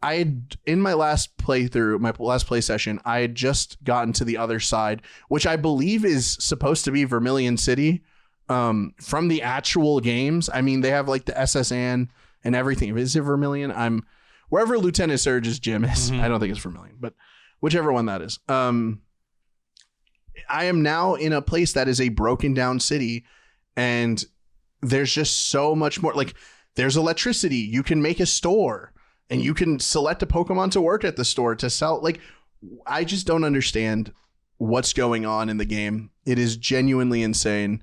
in my last playthrough, my last play session, I had just gotten to the other side, which I believe is supposed to be Vermilion City, from the actual games. I mean, they have like the SSN and everything. Is it Vermilion? I'm wherever Lieutenant Surge's gym is. I don't think it's Vermilion, but whichever one that is. I am now in a place that is a broken down city, and there's just so much more. Like, there's electricity. You can make a store, and you can select a Pokemon to work at the store to sell. Like, I just don't understand what's going on in the game. It is genuinely insane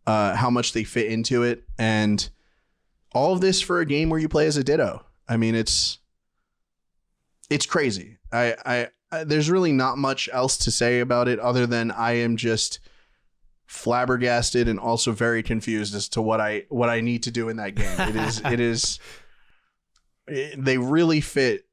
how much they fit into it, and all of this for a game where you play as a Ditto. I mean, it's crazy. I there's really not much else to say about it other than I am just flabbergasted and also very confused as to what I need to do in that game. They really fit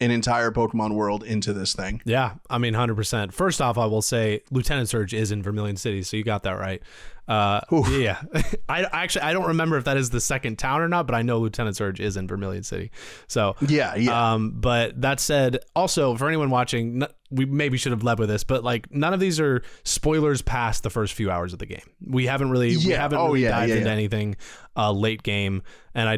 an entire Pokemon world into this thing. Yeah, I mean, 100%. First off, I will say Lieutenant Surge is in Vermilion City, so you got that right. Yeah. I don't remember if that is the second town or not, but I know Lieutenant Surge is in Vermilion City. So yeah. But that said, also for anyone watching, we maybe should have led with this, but like none of these are spoilers past the first few hours of the game. We haven't really dived into anything late game, and we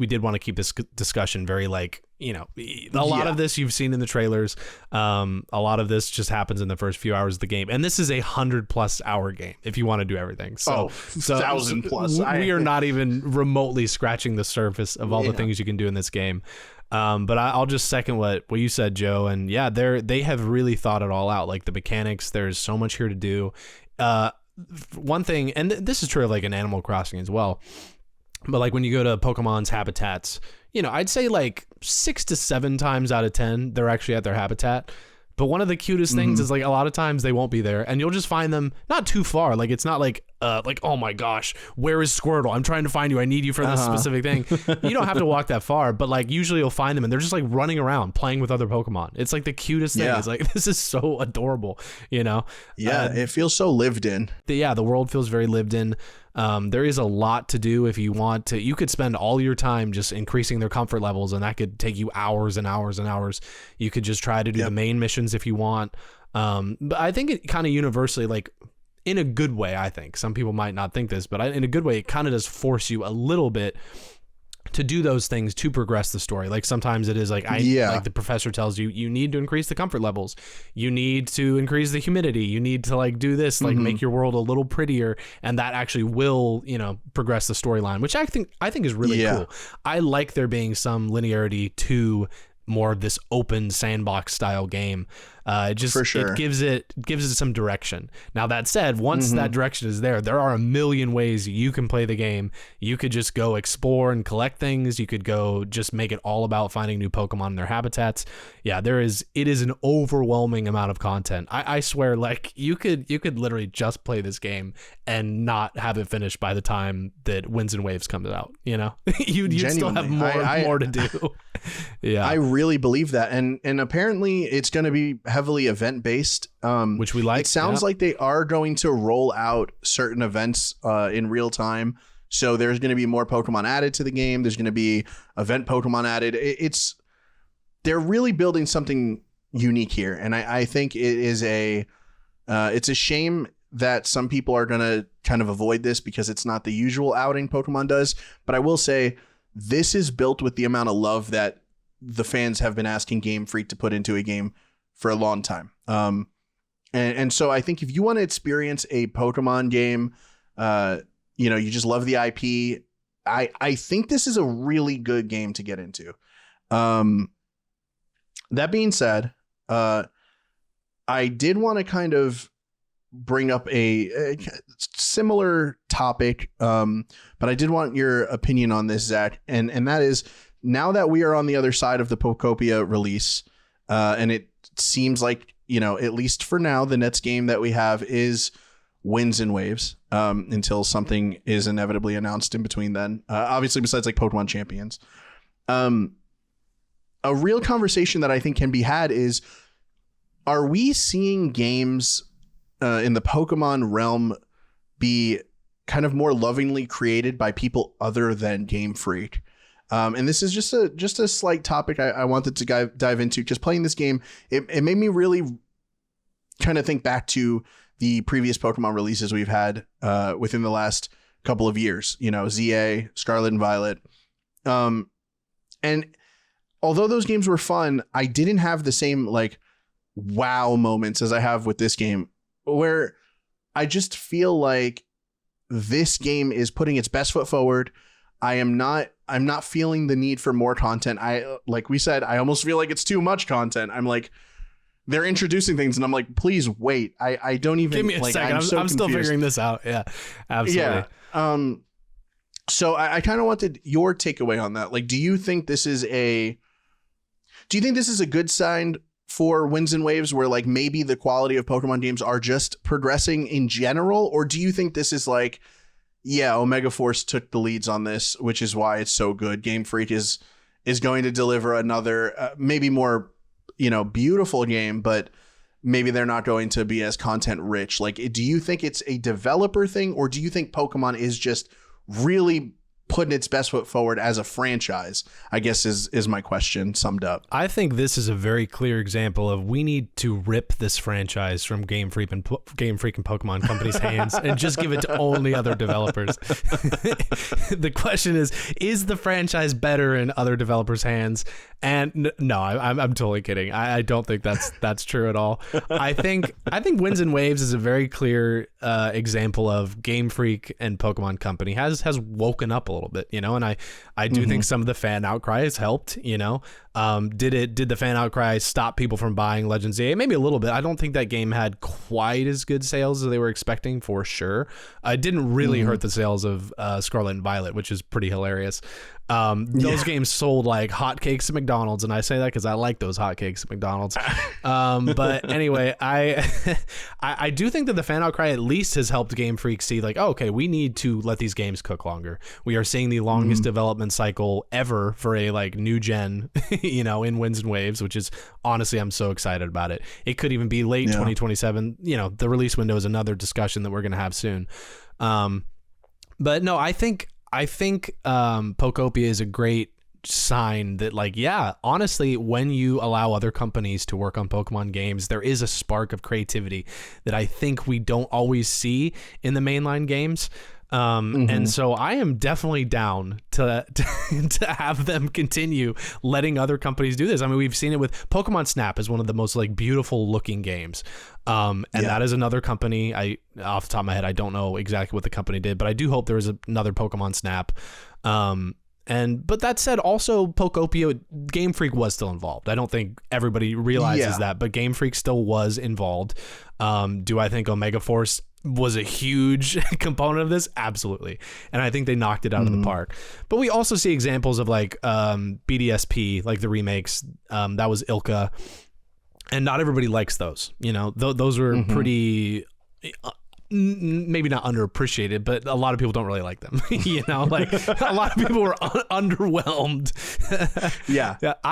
did want to keep this discussion very like, you know, a lot of this you've seen in the trailers. A lot of this just happens in the first few hours of the game, and this is a 100+ hour game if you want to do everything. So 1,000+. We are not even remotely scratching the surface of all the things you can do in this game. But I'll just second what you said, Joe. And yeah, they have really thought it all out. Like the mechanics, there's so much here to do. One thing, and this is true of like an Animal Crossing as well, but like when you go to Pokemon's habitats, you know, I'd say like 6 to 7 times out of 10, they're actually at their habitat. But one of the cutest things is like a lot of times they won't be there, and you'll just find them not too far. Like it's not like oh my gosh, where is Squirtle? I'm trying to find you. I need you for this specific thing. You don't have to walk that far, but like usually you'll find them and they're just like running around playing with other Pokemon. It's like the cutest thing. It's like, this is so adorable, you know? Yeah, it feels so lived in. The world feels very lived in. There is a lot to do if you want to. You could spend all your time just increasing their comfort levels, and that could take you hours and hours and hours. You could just try to do the main missions if you want. But I think it kind of universally, like in a good way, I think some people might not think this, but in a good way, it kind of does force you a little bit to do those things to progress the story. Like sometimes it is like like the professor tells you, you need to increase the comfort levels, you need to increase the humidity, you need to like do this, like make your world a little prettier, and that actually will, you know, progress the storyline, which I think is really cool. I like there being some linearity to more of this open sandbox style game. It just it gives it some direction. Now that said, once that direction is there are a million ways you can play the game. You could just go explore and collect things. You could go just make it all about finding new Pokemon in their habitats. Yeah, it is an overwhelming amount of content. I swear, like you could literally just play this game and not have it finished by the time that Winds and Waves comes out, you know? you'd still have more to do. Yeah. I really believe that. And apparently it's going to be heavily event based, which we like. It sounds like they are going to roll out certain events in real time. So there's going to be more Pokemon added to the game. There's going to be event Pokemon added. They're really building something unique here. And I think it is it's a shame that some people are going to kind of avoid this because it's not the usual outing Pokemon does. But I will say this is built with the amount of love that the fans have been asking Game Freak to put into a game for a long time. And so I think if you want to experience a Pokemon game, you know, you just love the IP, I think this is a really good game to get into. That being said, I did want to kind of bring up a similar topic, but I did want your opinion on this, Zach, and that is, now that we are on the other side of the Pokopia release, and it seems like, you know, at least for now, the next game that we have is Winds and Waves, until something is inevitably announced in between then. Obviously, besides like Pokemon Champions. A real conversation that I think can be had is, are we seeing games in the Pokemon realm be kind of more lovingly created by people other than Game Freak? And this is just a slight topic I wanted to dive into, because playing this game, it made me really kind of think back to the previous Pokemon releases we've had within the last couple of years, ZA, Scarlet and Violet. And although those games were fun, I didn't have the same like wow moments as I have with this game, where I just feel like this game is putting its best foot forward. I'm not feeling the need for more content. Like we said, I almost feel like it's too much content. I'm like, they're introducing things and I'm like, please wait. I don't even give me a second. I'm still figuring this out. Yeah, absolutely. Yeah. So I kind of wanted your takeaway on that. Like, do you think this is a good sign for Winds and Waves, where like maybe the quality of Pokemon games are just progressing in general? Or do you think this is like, yeah, Omega Force took the leads on this, which is why it's so good. Game Freak is going to deliver another maybe more, beautiful game, but maybe they're not going to be as content rich. Like, do you think it's a developer thing, or do you think Pokemon is just really putting its best foot forward as a franchise, I guess is my question summed up. I think this is a very clear example of we need to rip this franchise from Game Freak and Pokemon Company's hands and just give it to only other developers. The question is the franchise better in other developers' hands? And no, I'm totally kidding. I don't think that's true at all. I think Winds and Waves is a very clear example of Game Freak and Pokemon Company has woken up a little bit, and I do think some of the fan outcry has helped, did the fan outcry stop people from buying Legends ZA? Maybe a little bit. I don't think that game had quite as good sales as they were expecting, for sure. It didn't really hurt the sales of Scarlet and Violet, which is pretty hilarious. Those games sold like hotcakes at McDonald's, and I say that because I like those hotcakes at McDonald's. But anyway, I do think that the fan outcry at least has helped Game Freak see like, oh, okay, we need to let these games cook longer. We are seeing the longest development cycle ever for a like new gen, in Winds and Waves, which is honestly, I'm so excited about it. It could even be late 2027. The release window is another discussion that we're going to have soon. But no, I think Pokopia is a great sign that like, yeah, honestly, when you allow other companies to work on Pokemon games, there is a spark of creativity that I think we don't always see in the mainline games. And so I am definitely down to have them continue letting other companies do this. I mean, we've seen it with Pokemon Snap is one of the most like beautiful looking games. That is another company. Off the top of my head, I don't know exactly what the company did, but I do hope there is another Pokemon Snap. But that said, also Pokopia, Game Freak was still involved. I don't think everybody realizes that, but Game Freak still was involved. Do I think Omega Force was a huge component of this? Absolutely. And I think they knocked it out of the park. But we also see examples of like BDSP, like the remakes. That was Ilka. And not everybody likes those. Those were pretty... maybe not underappreciated, but a lot of people don't really like them. Like a lot of people were underwhelmed.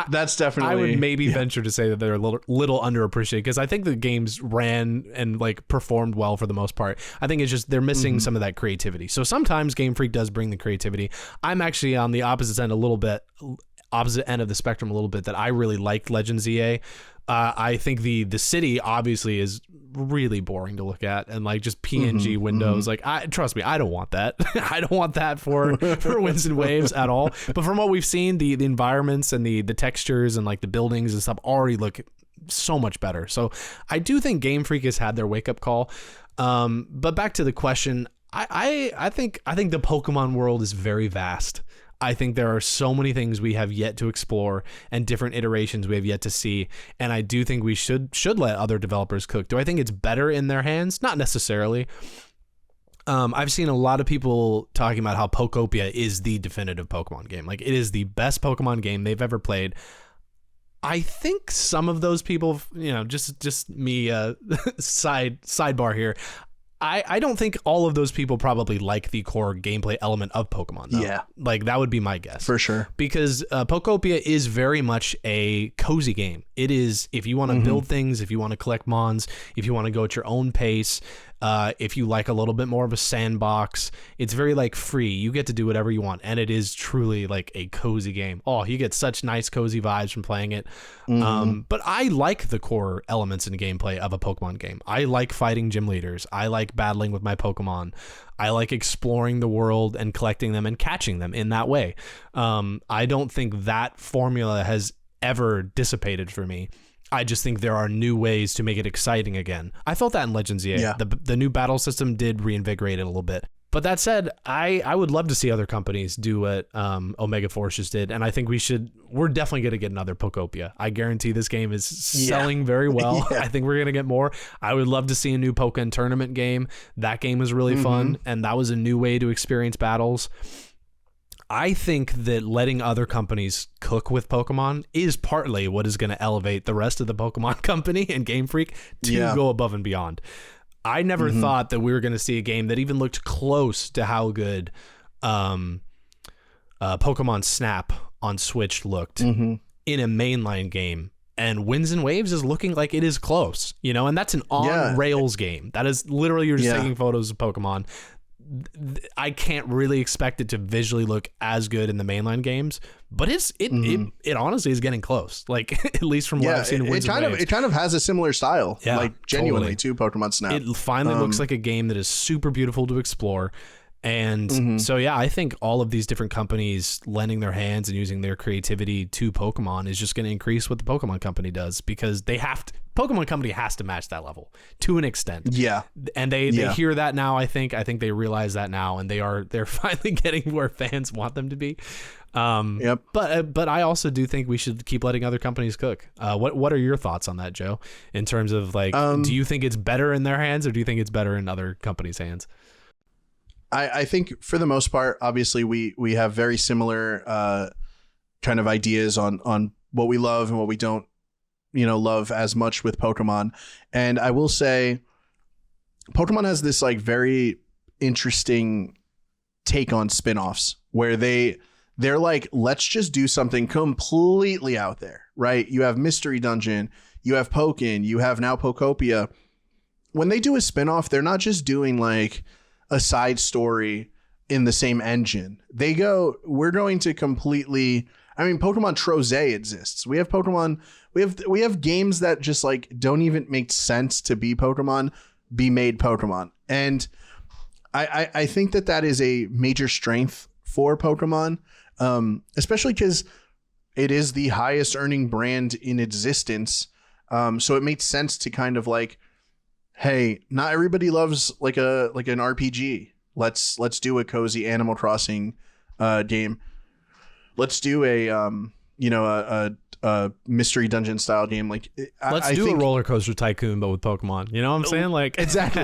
That's definitely. I would maybe venture to say that they're a little underappreciated, because I think the games ran and like performed well for the most part. I think it's just they're missing some of that creativity. So sometimes Game Freak does bring the creativity. I'm actually on the opposite end of the spectrum a little bit, that I really liked Legends ZA. I think the city obviously is really boring to look at, and like just PNG windows. Like, trust me, I don't want that. I don't want that for Winds and Waves at all. But from what we've seen, the environments and the textures and like the buildings and stuff already look so much better. So I do think Game Freak has had their wake up call. But back to the question, I think the Pokemon world is very vast. I think there are so many things we have yet to explore and different iterations we have yet to see. And I do think we should let other developers cook. Do I think it's better in their hands? Not necessarily. I've seen a lot of people talking about how Pokopia is the definitive Pokemon game. Like, it is the best Pokemon game they've ever played. I think some of those people, just me, sidebar here. I don't think all of those people probably like the core gameplay element of Pokemon, though. Yeah. Like, that would be my guess. For sure. Because Pokopia is very much a cozy game. It is, if you want to build things, if you want to collect mons, if you want to go at your own pace, If you like a little bit more of a sandbox, it's very like free. You get to do whatever you want, and it is truly like a cozy game. Oh, you get such nice cozy vibes from playing it. But I like the core elements in gameplay of a Pokemon game. I like fighting gym leaders. I like battling with my Pokemon. I like exploring the world and collecting them and catching them in that way. I don't think that formula has ever dissipated for me. I just think there are new ways to make it exciting again. I felt that in Legends EA. Yeah. The new battle system did reinvigorate it a little bit. But that said, I would love to see other companies do what Omega Force just did. And I think we're definitely going to get another Pokopia. I guarantee this game is selling very well. I think we're going to get more. I would love to see a new Pokemon tournament game. That game was really fun. And that was a new way to experience battles. I think that letting other companies cook with Pokemon is partly what is going to elevate the rest of the Pokemon company and Game Freak to go above and beyond. I never thought that we were going to see a game that even looked close to how good Pokemon Snap on Switch looked in a mainline game. And Winds and Waves is looking like it is close, and that's an on-rails game. That is literally you're just taking photos of Pokemon. I can't really expect it to visually look as good in the mainline games, but it honestly is getting close. Like at least from what I've seen. It kind of has a similar style, like genuinely to Pokemon Snap. It finally looks like a game that is super beautiful to explore. And so, I think all of these different companies lending their hands and using their creativity to Pokemon is just going to increase what the Pokemon company does, because they have to. Pokemon company has to match that level to an extent. Yeah. And they hear that now, I think they realize that now, and they're finally getting where fans want them to be. But I also do think we should keep letting other companies cook. What are your thoughts on that, Joe? In terms of like, do you think it's better in their hands, or do you think it's better in other companies' hands? I think for the most part, obviously we have very similar kind of ideas on what we love and what we don't, love as much with Pokemon. And I will say Pokemon has this like very interesting take on spin-offs where they're like, let's just do something completely out there, right? You have Mystery Dungeon, you have Pokken, you have now Pokopia. When they do a spin-off, they're not just doing like a side story in the same engine. We're going to completely, Pokemon Troze exists. We have Pokemon, we have games that just like don't even make sense to be Pokemon, be made Pokemon. And I think that is a major strength for Pokemon, especially because it is the highest earning brand in existence. So it makes sense to kind of like, hey, not everybody loves like an RPG. Let's do a cozy Animal Crossing game. Let's do a mystery dungeon style game. Like let's do a roller coaster tycoon, but with Pokemon. You know what I'm saying? Like exactly.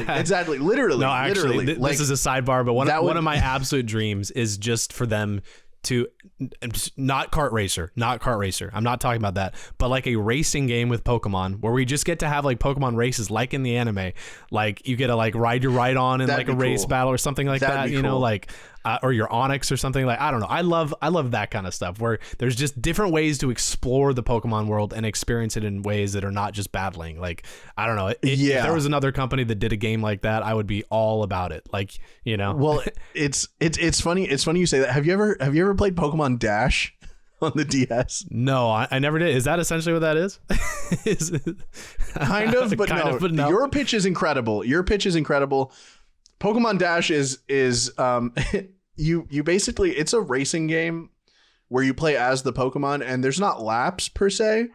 Literally. No, actually, literally. This is a sidebar, but one of my absolute dreams is just for them to not kart racer. I'm not talking about that, but like a racing game with Pokemon where we just get to have like Pokemon races, like in the anime, like you get to like ride your Rhydon in like a race battle or something like that, like, or your Onix or something. Like, I don't know. I love that kind of stuff where there's just different ways to explore the Pokemon world and experience it in ways that are not just battling. Like, I don't know. If there was another company that did a game like that, I would be all about it. Like, Well, it's funny. It's funny you say that. Have you ever played Pokemon Dash on the DS? No, I never did. Is that essentially what that is? Kind of, but no. Your pitch is incredible. Pokemon Dash is you basically, it's a racing game where you play as the Pokemon, and there's not laps per se.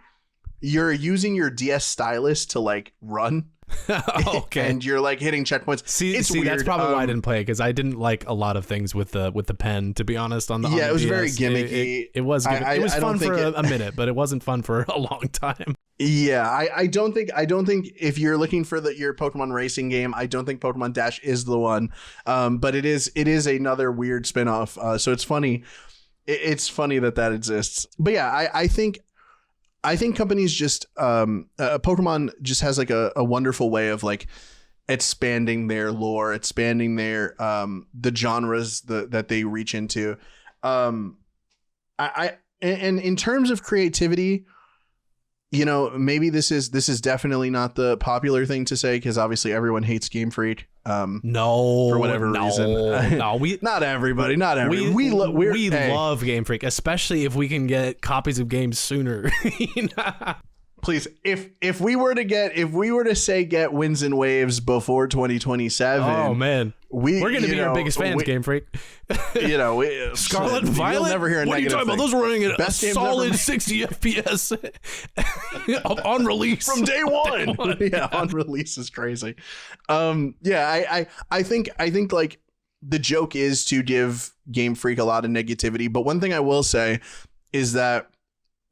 You're using your DS stylus to like run. Okay. And you're like hitting checkpoints. See, that's probably why I didn't play it, because I didn't like a lot of things with the pen, to be honest. On the it was DS. Very gimmicky. It was fun for a minute, but it wasn't fun for a long time. Yeah, I don't think if you're looking for your Pokemon racing game, I don't think Pokemon Dash is the one. But it is another weird spinoff. So it's funny. It's funny that exists. But yeah, I think companies just Pokemon just has like a wonderful way of like expanding their lore, expanding their the genres that they reach into. And in terms of creativity, you know, maybe this is definitely not the popular thing to say because obviously everyone hates Game Freak. No, for whatever reason. No, not everybody. We love Game Freak, especially if we can get copies of games sooner. Please, if we were to say get Winds and Waves before 2027, oh man, we're gonna be your biggest fans, Game Freak. You know, Scarlet and Violet. You'll never hear a what are you negative talking thing. about? Those were running at a Best games solid 60 FPS on release from day one. Yeah, on release is crazy. Yeah, I think like the joke is to give Game Freak a lot of negativity, but one thing I will say is that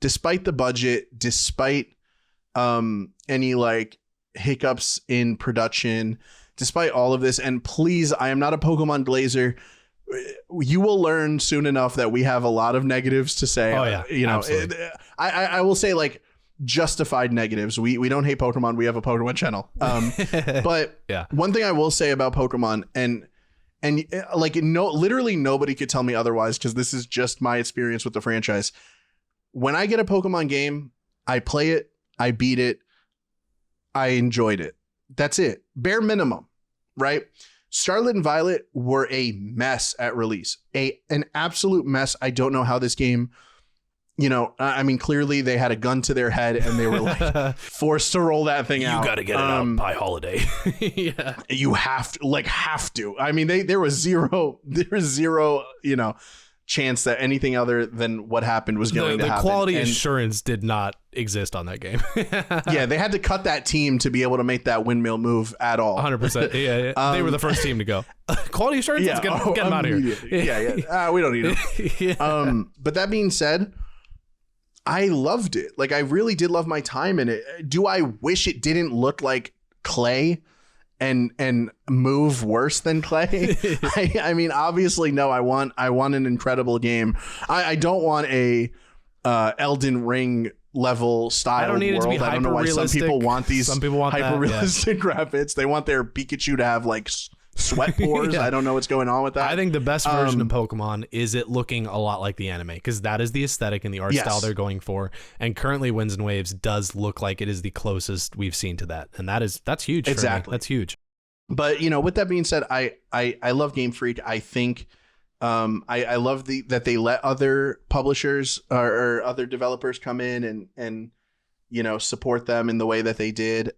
despite the budget, despite any like hiccups in production, despite all of this, and please, I am not a Pokemon glazer. You will learn soon enough that we have a lot of negatives to say. Oh yeah, you know, I will say like justified negatives. We don't hate Pokemon. We have a Pokemon channel. But yeah, one thing I will say about Pokemon and like literally nobody could tell me otherwise because this is just my experience with the franchise. When I get a Pokemon game, I play it, I beat it, I enjoyed it. That's it. Bare minimum, right? Scarlet and Violet were a mess at release. An absolute mess. I don't know how this game, you know, I mean, clearly they had a gun to their head and they were like forced to roll that thing out. You got to get it out by holiday. Yeah. You have to. I mean, there was zero, you know, chance that anything other than what happened was going to happen. The quality assurance did not exist on that game. Yeah, they had to cut that team to be able to make that windmill move at all. 100%. Yeah. They were the first team to go. Quality assurance? Yeah, Let's get them out of here. Yeah. We don't need it. Yeah. But that being said, I loved it. Like, I really did love my time in it. Do I wish it didn't look like clay and move worse than clay? I mean, obviously, no. I want an incredible game. I don't want a Elden Ring level style I don't need world. it to be I don't know why some people want these. Some people want hyper realistic graphics. They want their Pikachu to have like sweat pores. Yeah. I don't know what's going on with that. I think the best version of Pokemon is it looking a lot like the anime because that is the aesthetic and the art style they're going for. And currently, Winds and Waves does look like it is the closest we've seen to that, and that's huge. Exactly, that's huge. But you know, with that being said, I love Game Freak. I think I love that they let other publishers or other developers come in and you know support them in the way that they did.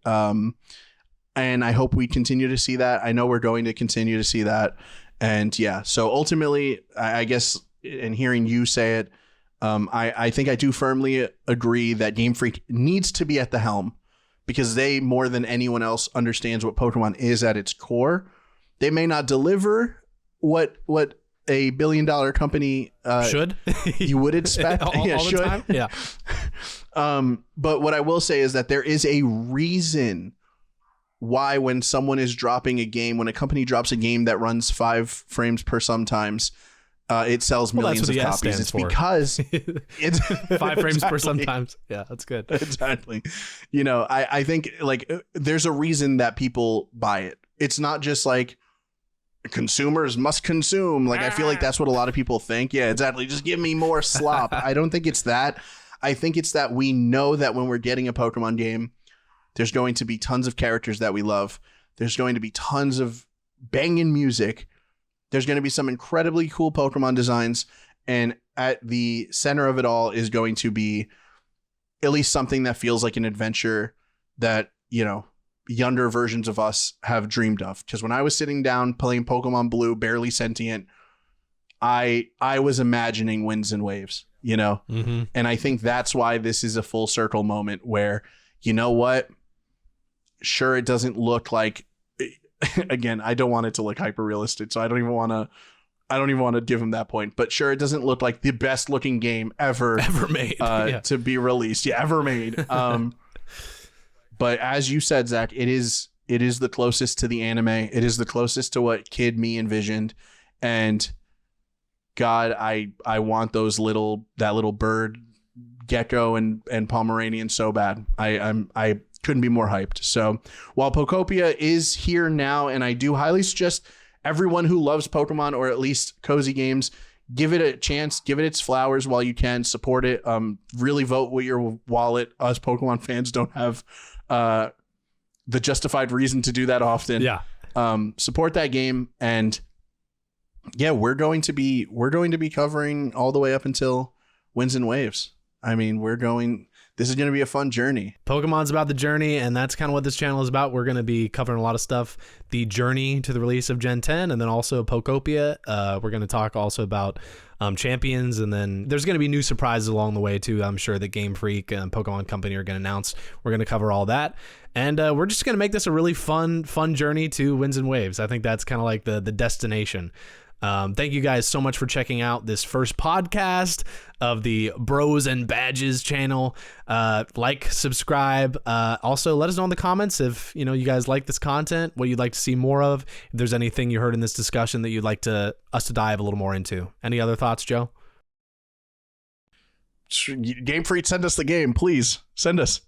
And I hope we continue to see that. I know we're going to continue to see that. And yeah, so ultimately, I guess, in hearing you say it, I think I do firmly agree that Game Freak needs to be at the helm because they, more than anyone else, understands what Pokemon is at its core. They may not deliver what a $1 billion company should you would expect. all the time. Yeah. But what I will say is that there is a reason why when someone is dropping a game, when a company drops a game that runs 5 frames per sometimes, it sells millions of copies. It's because it's 5 frames per sometimes. Yeah, that's good. Exactly. You know, I think like there's a reason that people buy it. It's not just like consumers must consume. Like, I feel like that's what a lot of people think. Yeah, exactly. Just give me more slop. I don't think it's that. I think it's that we know that when we're getting a Pokemon game, there's going to be tons of characters that we love. There's going to be tons of banging music. There's going to be some incredibly cool Pokemon designs. And at the center of it all is going to be at least something that feels like an adventure that, you know, younger versions of us have dreamed of. Because when I was sitting down playing Pokemon Blue, barely sentient, I was imagining Winds and Waves, you know? Mm-hmm. And I think that's why this is a full circle moment where, you know what? Sure, it doesn't look like, again, I don't want it to look hyper realistic, so I don't even want to give him that point. But sure, it doesn't look like the best looking game ever made to be released. Yeah, ever made. But as you said, Zach, it is the closest to the anime. It is the closest to what kid me envisioned. And God, I want that little bird, gecko, and Pomeranian so bad. I couldn't be more hyped. So while Pokopia is here now, and I do highly suggest everyone who loves Pokemon or at least cozy games give it a chance, give it its flowers while you can, support it. Really vote with your wallet. Us Pokemon fans don't have the justified reason to do that often. Yeah. Support that game, and yeah, we're going to be covering all the way up until Winds and Waves. I mean, this is going to be a fun journey. Pokemon's about the journey, and that's kind of what this channel is about. We're going to be covering a lot of stuff, the journey to the release of Gen 10, and then also Pokopia. We're going to talk also about champions, and then there's going to be new surprises along the way too. I'm sure that Game Freak and Pokemon Company are going to announce. We're going to cover all that, and we're just going to make this a really fun journey to Winds and Waves. I think that's kind of like the destination. Thank you guys so much for checking out this first podcast of the Bros and Badges channel. Like, subscribe. Also, let us know in the comments if you guys like this content, what you'd like to see more of. If there's anything you heard in this discussion that you'd like us to dive a little more into. Any other thoughts, Joe? Game Freak, send us the game, please. Send us.